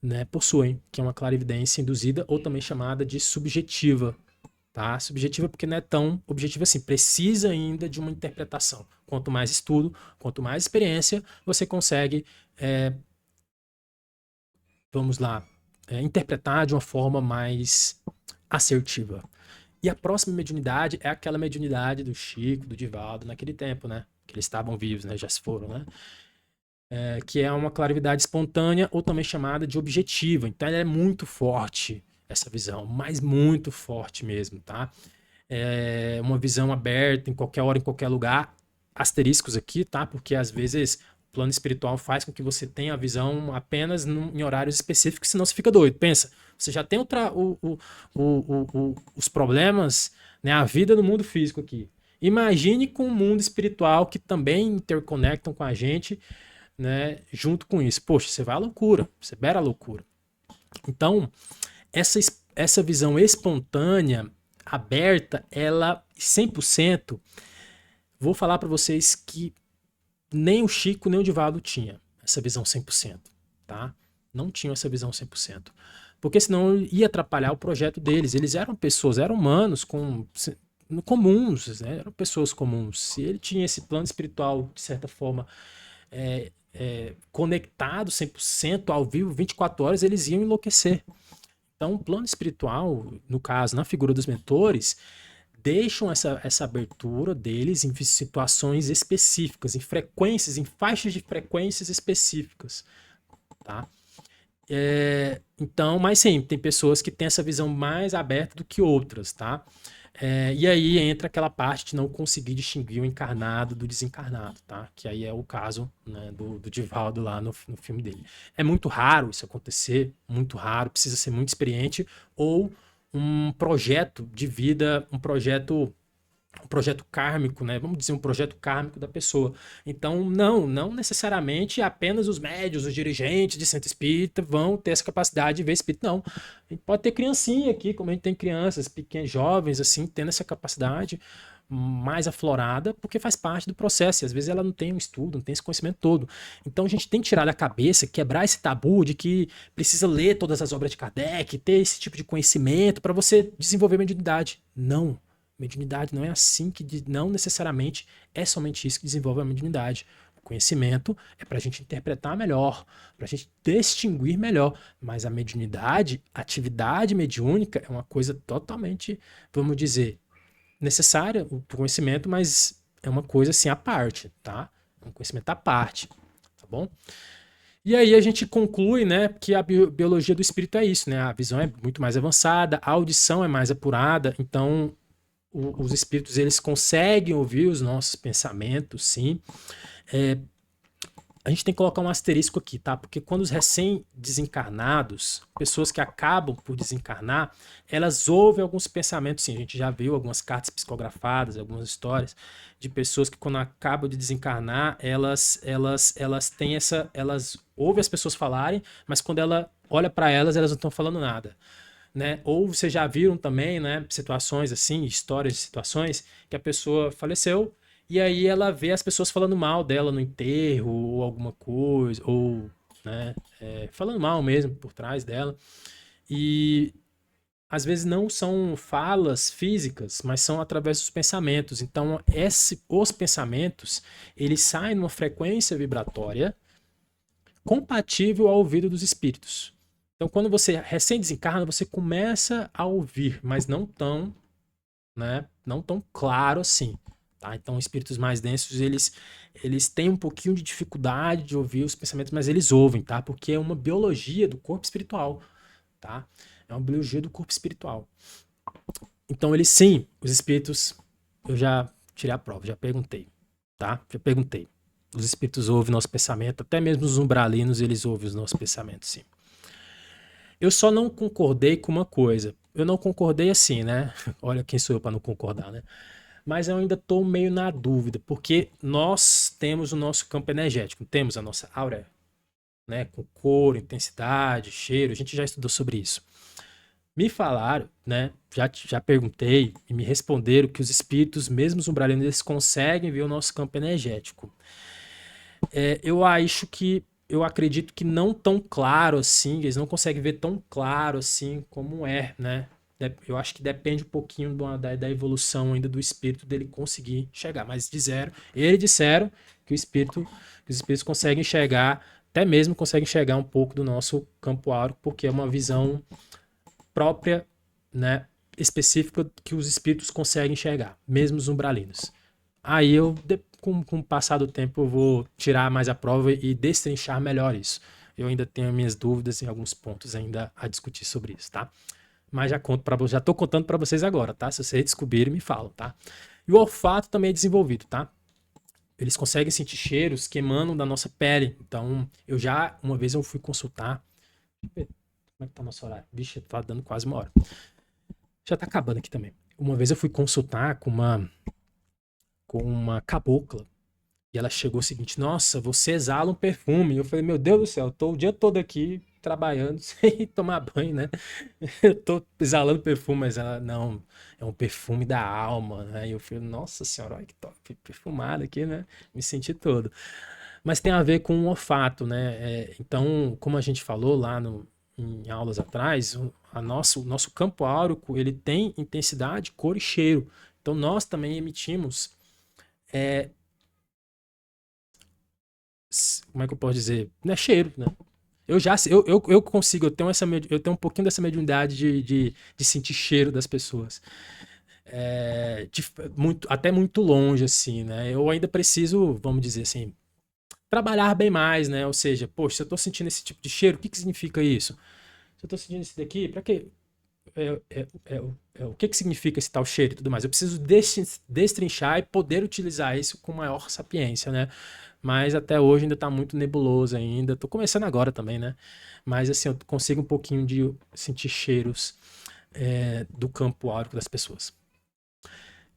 né, possuem, que é uma clarividência induzida ou também chamada de subjetiva, tá? Subjetiva porque não é tão objetiva assim, precisa ainda de uma interpretação. Quanto mais estudo, quanto mais experiência, você consegue vamos lá, interpretar de uma forma mais assertiva. E a próxima mediunidade é aquela mediunidade do Chico, do Divaldo, naquele tempo, né? Que eles estavam vivos, né? Já se foram, né? Que é uma clarividade espontânea ou também chamada de objetiva. Então ela é muito forte, essa visão, mas muito forte mesmo, tá? É uma visão aberta em qualquer hora, em qualquer lugar. Asteriscos aqui, tá? Porque às vezes o plano espiritual faz com que você tenha a visão apenas em horários específicos, senão você fica doido. Pensa, você já tem os problemas, né? A vida no mundo físico aqui. Imagine com o mundo espiritual que também interconectam com a gente, né? Junto com isso. Poxa, você vai à loucura, você beira a loucura. Então, essa visão espontânea, aberta, ela 100%, vou falar para vocês que nem o Chico nem o Divaldo tinha essa visão 100%, tá? Não tinham essa visão 100%. Porque senão ia atrapalhar o projeto deles. Eles eram pessoas, eram humanos comuns, né? Eram pessoas comuns. Se ele tinha esse plano espiritual, de certa forma, conectado 100% ao vivo, 24 horas, eles iam enlouquecer. Então, o plano espiritual, no caso, na figura dos mentores, deixam essa abertura deles em situações específicas, em frequências, em faixas de frequências específicas, tá? Então, mas sim, tem pessoas que têm essa visão mais aberta do que outras, tá? E aí entra aquela parte de não conseguir distinguir o encarnado do desencarnado, tá? Que aí é o caso, né, do Divaldo lá no filme dele. É muito raro isso acontecer, muito raro, precisa ser muito experiente, ou um projeto de vida, um projeto kármico, né? Vamos dizer, um projeto kármico da pessoa. Então, não necessariamente apenas os médios, os dirigentes de centro espírita vão ter essa capacidade de ver espírito, não. A gente pode ter criancinha aqui, como a gente tem crianças pequenas, jovens, assim, tendo essa capacidade mais aflorada, porque faz parte do processo, e às vezes ela não tem um estudo, não tem esse conhecimento todo. Então a gente tem que tirar da cabeça, quebrar esse tabu de que precisa ler todas as obras de Kardec, ter esse tipo de conhecimento para você desenvolver mediunidade. Não. Mediunidade não é assim não necessariamente é somente isso que desenvolve a mediunidade. O conhecimento é para a gente interpretar melhor, para a gente distinguir melhor. Mas a mediunidade, a atividade mediúnica é uma coisa totalmente, vamos dizer, necessária, o conhecimento, mas é uma coisa assim à parte, tá? É um conhecimento à parte, tá bom? E aí a gente conclui, né, que a biologia do espírito é isso, né? A visão é muito mais avançada, a audição é mais apurada, então os espíritos eles conseguem ouvir os nossos pensamentos, sim. A gente tem que colocar um asterisco aqui, tá? Porque quando os recém-desencarnados, pessoas que acabam por desencarnar, elas ouvem alguns pensamentos, sim. A gente já viu algumas cartas psicografadas, algumas histórias de pessoas que quando acabam de desencarnar, elas têm elas ouvem as pessoas falarem, mas quando ela olha para elas não estão falando nada. Né? Ou vocês já viram também, né, situações assim, histórias de situações que a pessoa faleceu e aí ela vê as pessoas falando mal dela no enterro ou alguma coisa, ou né, falando mal mesmo por trás dela. E às vezes não são falas físicas, mas são através dos pensamentos. Então, os pensamentos, eles saem numa frequência vibratória compatível ao ouvido dos espíritos. Então, quando você recém-desencarna, você começa a ouvir, mas não tão, né, não tão claro assim. Tá? Então, espíritos mais densos, eles têm um pouquinho de dificuldade de ouvir os pensamentos, mas eles ouvem, tá? Porque é uma biologia do corpo espiritual, tá? É uma biologia do corpo espiritual. Então, eles sim, os espíritos, eu já tirei a prova, já perguntei, tá? Já perguntei. Os espíritos ouvem nosso pensamento, até mesmo os umbralinos, eles ouvem os nossos pensamentos, sim. Eu só não concordei com uma coisa. Eu não concordei assim, né? Olha quem sou eu para não concordar, né? Mas eu ainda estou meio na dúvida, porque nós temos o nosso campo energético, temos a nossa aura, né? Com cor, intensidade, cheiro, a gente já estudou sobre isso. Me falaram, né? Já perguntei e me responderam que os espíritos, mesmo os umbralinos, eles conseguem ver o nosso campo energético. Eu acredito que não tão claro assim, eles não conseguem ver tão claro assim como é, né? Eu acho que depende um pouquinho da evolução ainda do espírito dele conseguir chegar. Mas eles disseram que os espíritos conseguem enxergar, até mesmo conseguem enxergar um pouco do nosso campo áurico, porque é uma visão própria, né, específica que os espíritos conseguem enxergar, mesmo os umbralinos. Aí com o passar do tempo, eu vou tirar mais a prova e destrinchar melhor isso. Eu ainda tenho minhas dúvidas em alguns pontos ainda a discutir sobre isso, tá? Mas já tô contando para vocês agora, tá? Se vocês descobrirem, me falam, tá? E o olfato também é desenvolvido, tá? Eles conseguem sentir cheiros que emanam da nossa pele. Então, uma vez eu fui consultar. Deixa eu ver como é que tá nosso horário. Vixe, tá dando quase uma hora. Já tá acabando aqui também. Uma vez eu fui consultar com uma cabocla. E ela chegou o seguinte: nossa, você exala um perfume. Eu falei: meu Deus do céu, eu tô o dia todo aqui trabalhando sem tomar banho, né? Eu tô exalando perfume, mas ela, não, é um perfume da alma, né? E eu falei: nossa senhora, olha que top, perfumado aqui, né? Me senti todo. Mas tem a ver com o olfato, né? Então, como a gente falou lá em aulas atrás, o nosso campo áurico, ele tem intensidade, cor e cheiro. Então, nós também emitimos, como é que eu posso dizer? Não é cheiro, né? Eu consigo, eu tenho um pouquinho dessa mediunidade de sentir cheiro das pessoas. Até muito longe, assim, né? Eu ainda preciso, vamos dizer assim, trabalhar bem mais, né? Ou seja, poxa, se eu tô sentindo esse tipo de cheiro, o que que significa isso? Se eu tô sentindo esse daqui, pra quê? O que que significa esse tal cheiro e tudo mais? Eu preciso destrinchar e poder utilizar isso com maior sapiência, né? Mas até hoje ainda tá muito nebuloso ainda. Tô começando agora também, né? Mas assim, eu consigo um pouquinho de sentir cheiros do campo áurico das pessoas.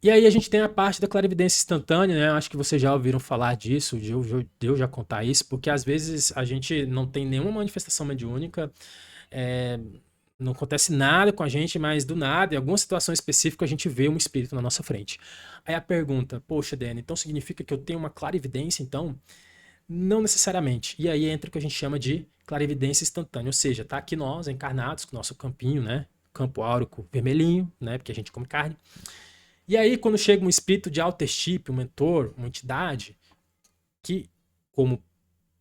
E aí a gente tem a parte da clarividência instantânea, né? Acho que vocês já ouviram falar disso, de eu já contar isso, porque às vezes a gente não tem nenhuma manifestação mediúnica, é, não acontece nada com a gente, mas do nada, em alguma situação específica, a gente vê um espírito na nossa frente. Aí a pergunta: poxa, Dani, então significa que eu tenho uma clarividência, então? Não necessariamente. E aí entra o que a gente chama de clarividência instantânea, ou seja, tá aqui nós, encarnados, com o nosso campinho, né? Campo áurico vermelhinho, né? Porque a gente come carne. E aí, quando chega um espírito de alter tipo, um mentor, uma entidade, que, como o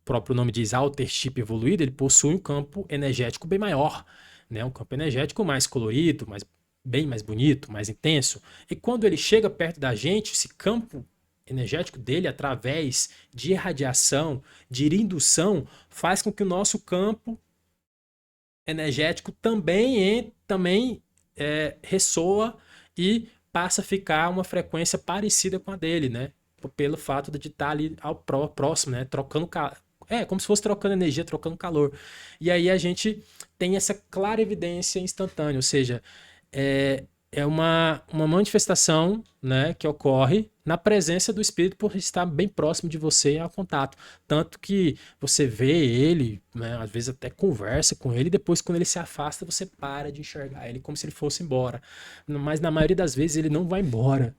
próprio nome diz, alter tipo evoluído, ele possui um campo energético bem maior, né? Um campo energético mais colorido, bem mais bonito, mais intenso. E quando ele chega perto da gente, esse campo energético dele, através de irradiação, de indução, faz com que o nosso campo energético também ressoa e passa a ficar uma frequência parecida com a dele, né? Pelo fato de estar ali próximo, né? Trocando como se fosse trocando energia, trocando calor. E aí a gente tem essa clara evidência instantânea, ou seja, é uma manifestação, né, que ocorre na presença do espírito por estar bem próximo de você ao contato. Tanto que você vê ele, né, às vezes até conversa com ele, e depois quando ele se afasta, você para de enxergar ele como se ele fosse embora. Mas na maioria das vezes ele não vai embora,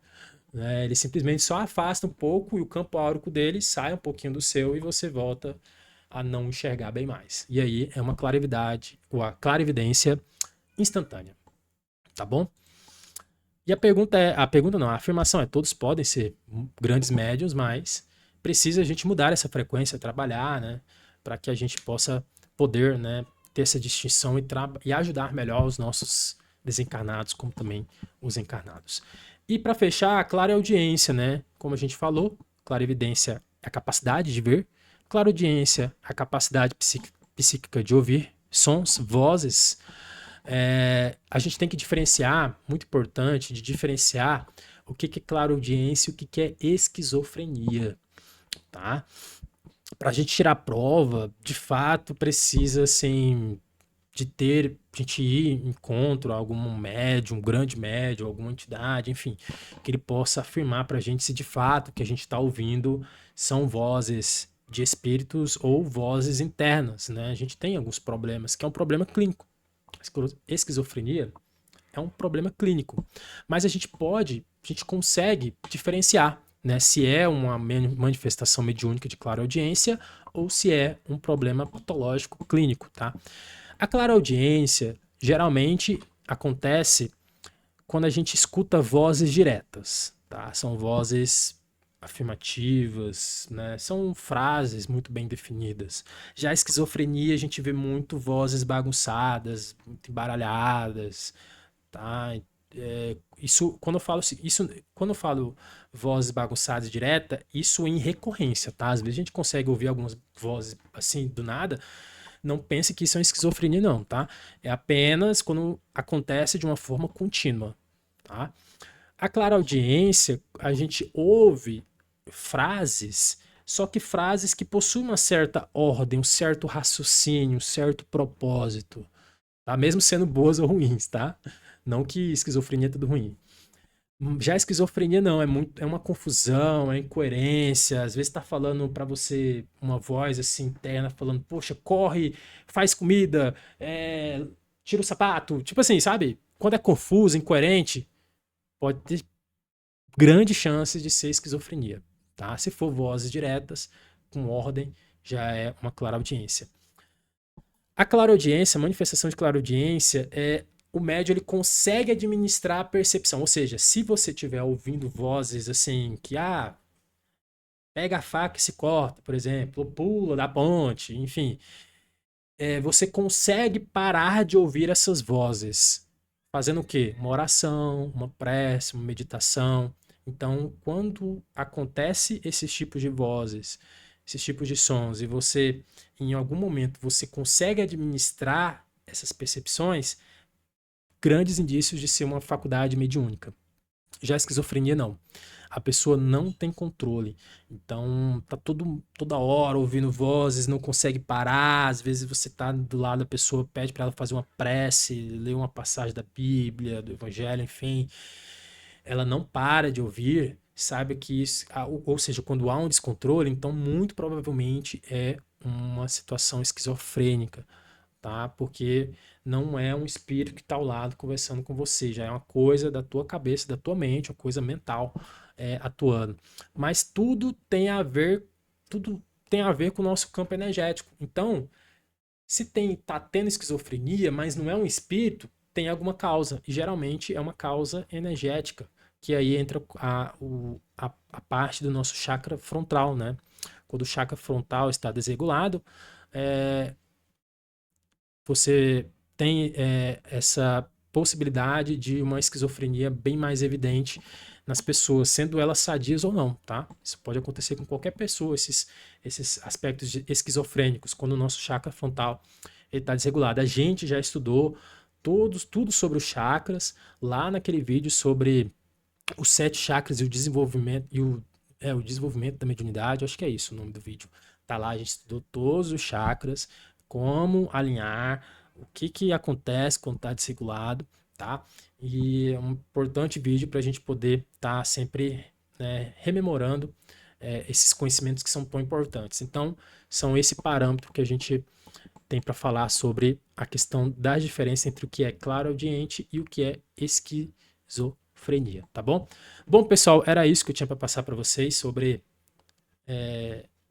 né? Ele simplesmente só afasta um pouco e o campo áurico dele sai um pouquinho do seu e você volta a não enxergar bem mais. E aí é uma clarividade, ou a clarividência instantânea. tá bom? E a afirmação é, todos podem ser grandes médiums, mas precisa a gente mudar essa frequência, trabalhar, né, para que a gente possa poder, né, ter essa distinção e ajudar melhor os nossos desencarnados, como também os encarnados. E para fechar, a clareaudiência, né, como a gente falou, clarevidência é a capacidade de ver, clareaudiência é a capacidade psíquica de ouvir sons, vozes. A gente tem que diferenciar, muito importante, de diferenciar o que é clareaudiência e o que é esquizofrenia, tá? Para a gente tirar a prova, de fato, precisa, assim, a gente ir em encontro a algum médium, um grande médium, alguma entidade, enfim, que ele possa afirmar para a gente se de fato o que a gente está ouvindo são vozes de espíritos ou vozes internas, né? A gente tem alguns problemas, que é um problema clínico. Esquizofrenia é um problema clínico, mas a gente consegue diferenciar, né, se é uma manifestação mediúnica de clareaudiência ou se é um problema patológico clínico, tá? A clareaudiência geralmente acontece quando a gente escuta vozes diretas, tá? São vozes afirmativas, né? São frases muito bem definidas. Já a esquizofrenia, a gente vê muito vozes bagunçadas, muito embaralhadas, tá? Isso, quando eu falo vozes bagunçadas direta, isso em recorrência, tá? Às vezes a gente consegue ouvir algumas vozes assim do nada. Não pense que isso é uma esquizofrenia, não, tá? É apenas quando acontece de uma forma contínua, tá? A clareaudiência, a gente ouve frases, só que frases que possuem uma certa ordem, um certo raciocínio, um certo propósito, tá? Mesmo sendo boas ou ruins, tá? Não que esquizofrenia é tudo ruim. Já a esquizofrenia não, é uma confusão, é incoerência. Às vezes tá falando pra você uma voz assim interna, falando, poxa, corre, faz comida, tira o sapato. Tipo assim, sabe? Quando é confuso, incoerente, pode ter grandes chances de ser esquizofrenia, tá? Se for vozes diretas, com ordem, já é uma clareaudiência. A clareaudiência, a manifestação de clareaudiência o médium ele consegue administrar a percepção, ou seja, se você estiver ouvindo vozes assim, que pega a faca e se corta, por exemplo, ou pula da ponte, enfim, você consegue parar de ouvir essas vozes, fazendo o quê? Uma oração, uma prece, uma meditação. Então, quando acontece esses tipos de vozes, esses tipos de sons, e você, em algum momento, você consegue administrar essas percepções, grandes indícios de ser uma faculdade mediúnica. Já a esquizofrenia, não. A pessoa não tem controle. Então, tá toda hora ouvindo vozes, não consegue parar. Às vezes você tá do lado da pessoa, pede para ela fazer uma prece, ler uma passagem da Bíblia, do Evangelho, enfim. Ela não para de ouvir, saiba que isso, ou seja, quando há um descontrole, então muito provavelmente é uma situação esquizofrênica, tá? Porque não é um espírito que está ao lado conversando com você, já é uma coisa da tua cabeça, da tua mente, uma coisa mental atuando. Mas tudo tem a ver com o nosso campo energético. Então, se tá tendo esquizofrenia, mas não é um espírito, tem alguma causa. E geralmente é uma causa energética, que aí entra a parte do nosso chakra frontal, né? Quando o chakra frontal está desregulado, você tem essa possibilidade de uma esquizofrenia bem mais evidente nas pessoas, sendo elas sadias ou não, tá? Isso pode acontecer com qualquer pessoa, esses aspectos esquizofrênicos, quando o nosso chakra frontal está desregulado. A gente já estudou tudo sobre os chakras, lá naquele vídeo sobre os 7 chakras e o desenvolvimento, o desenvolvimento da mediunidade, acho que é isso o nome do vídeo. Tá lá, a gente estudou todos os chakras, como alinhar, o que acontece quando está desregulado, tá? E é um importante vídeo para a gente poder estar sempre rememorando esses conhecimentos que são tão importantes. Então, são esse parâmetro que a gente tem para falar sobre a questão da diferença entre o que é clareaudiente e o que é esquizofrenia, tá bom? Bom, pessoal, era isso que eu tinha para passar para vocês sobre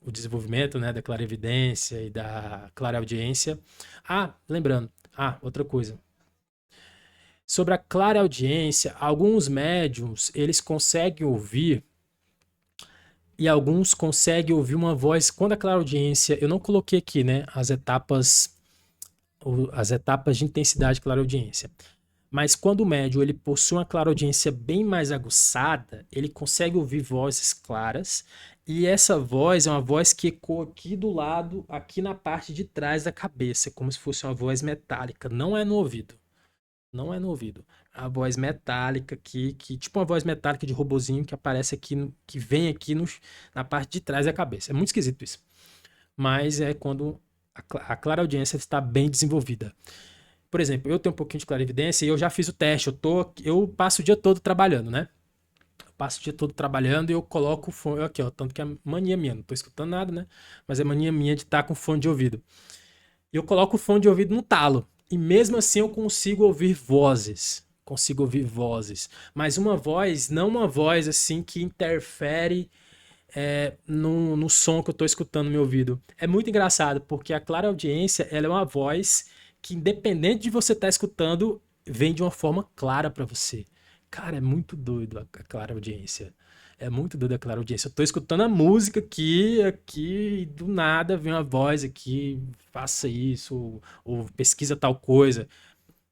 o desenvolvimento, né, da clarevidência e da clareaudiência. Lembrando, outra coisa. Sobre a clareaudiência, alguns médiums, eles conseguem ouvir e alguns conseguem ouvir uma voz. Quando a clareaudiência, eu não coloquei aqui, né, as etapas de intensidade de clareaudiência. Mas quando o médium ele possui uma clareaudiência bem mais aguçada, ele consegue ouvir vozes claras, e essa voz é uma voz que ecoa aqui do lado, aqui na parte de trás da cabeça, como se fosse uma voz metálica, não é no ouvido. Não é no ouvido. A voz metálica que tipo uma voz metálica de robozinho que aparece aqui, que vem aqui na parte de trás da cabeça. É muito esquisito isso. Mas é quando a clareaudiência está bem desenvolvida. Por exemplo, eu tenho um pouquinho de clarividência e eu já fiz o teste. Eu passo o dia todo trabalhando, né? Eu passo o dia todo trabalhando e eu coloco o fone aqui, ó. Tanto que é mania minha, não tô escutando nada, né? Mas é mania minha de estar com fone de ouvido. Eu coloco o fone de ouvido no talo. E mesmo assim eu consigo ouvir vozes. Consigo ouvir vozes. Mas uma voz, não uma voz assim que interfere no som que eu estou escutando no meu ouvido. É muito engraçado, porque a clareaudiência, ela é uma voz que, independente de você estar escutando, vem de uma forma clara para você. Cara, é muito doido a clareaudiência. É muito doido a clareaudiência. Eu tô escutando a música aqui, e do nada vem uma voz aqui, faça isso, ou pesquisa tal coisa.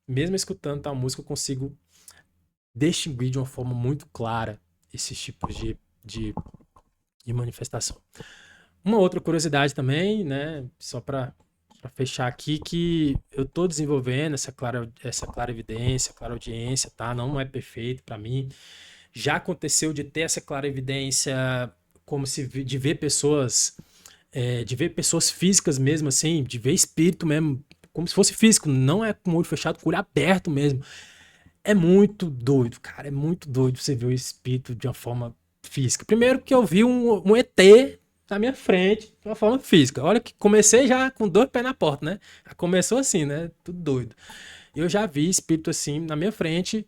Mesmo escutando tal música, eu consigo distinguir de uma forma muito clara esses tipos de manifestação. Uma outra curiosidade também, né, só para fechar aqui, que eu tô desenvolvendo essa clarividência, clareaudiência, tá? Não é perfeito para mim. Já aconteceu de ter essa clarividência como se de ver pessoas, de ver pessoas físicas mesmo, assim, de ver espírito mesmo, como se fosse físico, não é com o olho fechado, com o olho aberto mesmo. É muito doido, cara, é muito doido você ver o espírito de uma forma física. Primeiro que eu vi um ET na minha frente, de uma forma física. Olha que comecei já com 2 pés na porta, né? Já começou assim, né? Tudo doido. Eu já vi espírito assim na minha frente,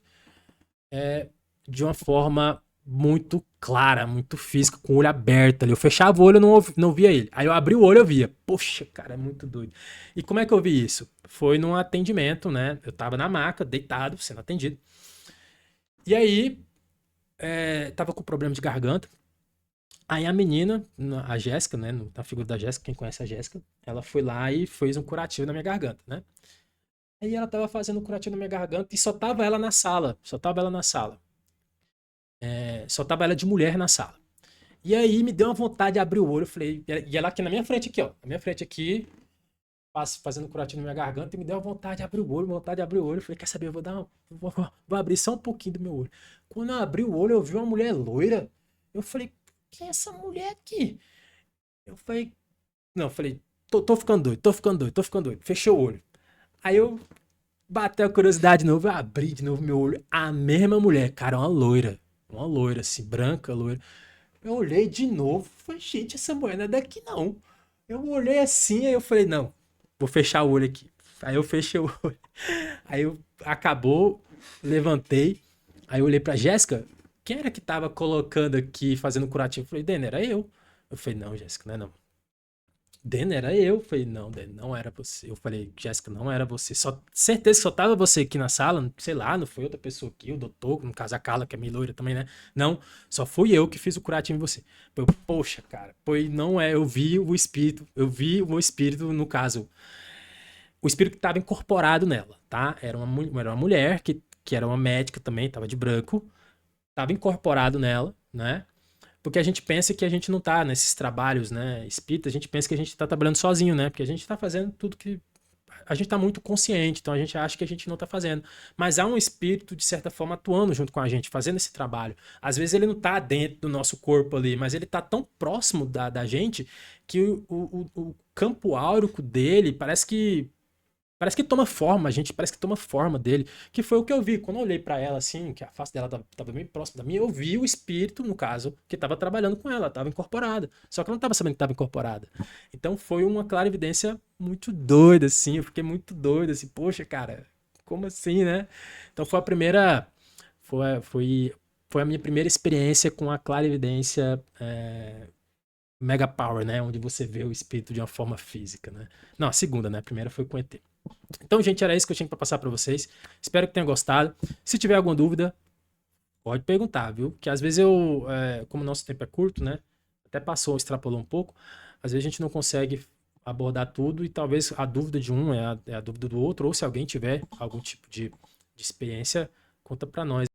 de uma forma muito clara, muito física, com o olho aberto ali. Eu fechava o olho e não via ele. Aí eu abri o olho e eu via. Poxa, cara, é muito doido. E como é que eu vi isso? Foi num atendimento, né? Eu tava na maca, deitado, sendo atendido. E aí, tava com problema de garganta. Aí a menina, a Jéssica, né? Na figura da Jéssica, quem conhece a Jéssica, ela foi lá e fez um curativo na minha garganta, né? Aí ela tava fazendo um curativo na minha garganta e só tava ela na sala. Só tava ela na sala. Só tava ela de mulher na sala. E aí me deu uma vontade de abrir o olho. Eu falei, e ela aqui na minha frente aqui, ó. Na minha frente aqui, fazendo curativo na minha garganta, e me deu uma vontade de abrir o olho, vontade de abrir o olho. Eu falei, quer saber, eu vou abrir só um pouquinho do meu olho. Quando eu abri o olho, eu vi uma mulher loira. Eu falei, quem é essa mulher aqui? Eu falei, não, eu falei, tô ficando doido, tô ficando doido, tô ficando doido. Fechei o olho. Aí eu bateu a curiosidade de novo, eu abri de novo meu olho. A mesma mulher, cara, uma loira, assim, branca, loira. Eu olhei de novo, falei, gente, essa mulher não é daqui não. Eu olhei assim, aí eu falei, não, vou fechar o olho aqui. Aí eu fechei o olho. Aí acabou, levantei. Aí eu olhei pra Jéssica, quem era que tava colocando aqui, fazendo curativo? Eu falei, Dena, era eu. Eu falei, não, Jéssica, não é não. Dena, era eu. Eu falei, não, Dena, não era você. Eu falei, Jéssica, não era você. Certeza que só tava você aqui na sala, sei lá, não foi outra pessoa aqui, o doutor, no caso a Carla, que é meio loira também, né? Não, só fui eu que fiz o curativo em você. Eu, poxa, cara, não é, eu vi o espírito, no caso, o espírito que estava incorporado nela, tá? Era uma mulher que era uma médica também, tava de branco, tava incorporado nela, né? Porque a gente pensa que a gente não tá nesses trabalhos, né, espírita, a gente pensa que a gente tá trabalhando sozinho, né? Porque a gente tá fazendo tudo que... A gente tá muito consciente, então a gente acha que a gente não tá fazendo. Mas há um espírito, de certa forma, atuando junto com a gente, fazendo esse trabalho. Às vezes ele não tá dentro do nosso corpo ali, mas ele tá tão próximo da gente que o campo áurico dele parece que toma forma, a gente parece que toma forma dele, que foi o que eu vi. Quando eu olhei pra ela, assim, que a face dela tava bem próxima da minha, eu vi o espírito, no caso, que tava trabalhando com ela, tava incorporada. Só que eu não tava sabendo que tava incorporada. Então foi uma clarividência muito doida, assim, eu fiquei muito doido, assim, poxa, cara, como assim, né? Então foi a primeira, foi a minha primeira experiência com a clarividência, Mega Power, né? Onde você vê o espírito de uma forma física, né? Não, a segunda, né? A primeira foi com ET. Então, gente, era isso que eu tinha para passar para vocês. Espero que tenham gostado. Se tiver alguma dúvida, pode perguntar, viu? Que às vezes como o nosso tempo é curto, né? Até passou, extrapolou um pouco. Às vezes a gente não consegue abordar tudo e talvez a dúvida de um é a dúvida do outro, ou se alguém tiver algum tipo de experiência, conta para nós.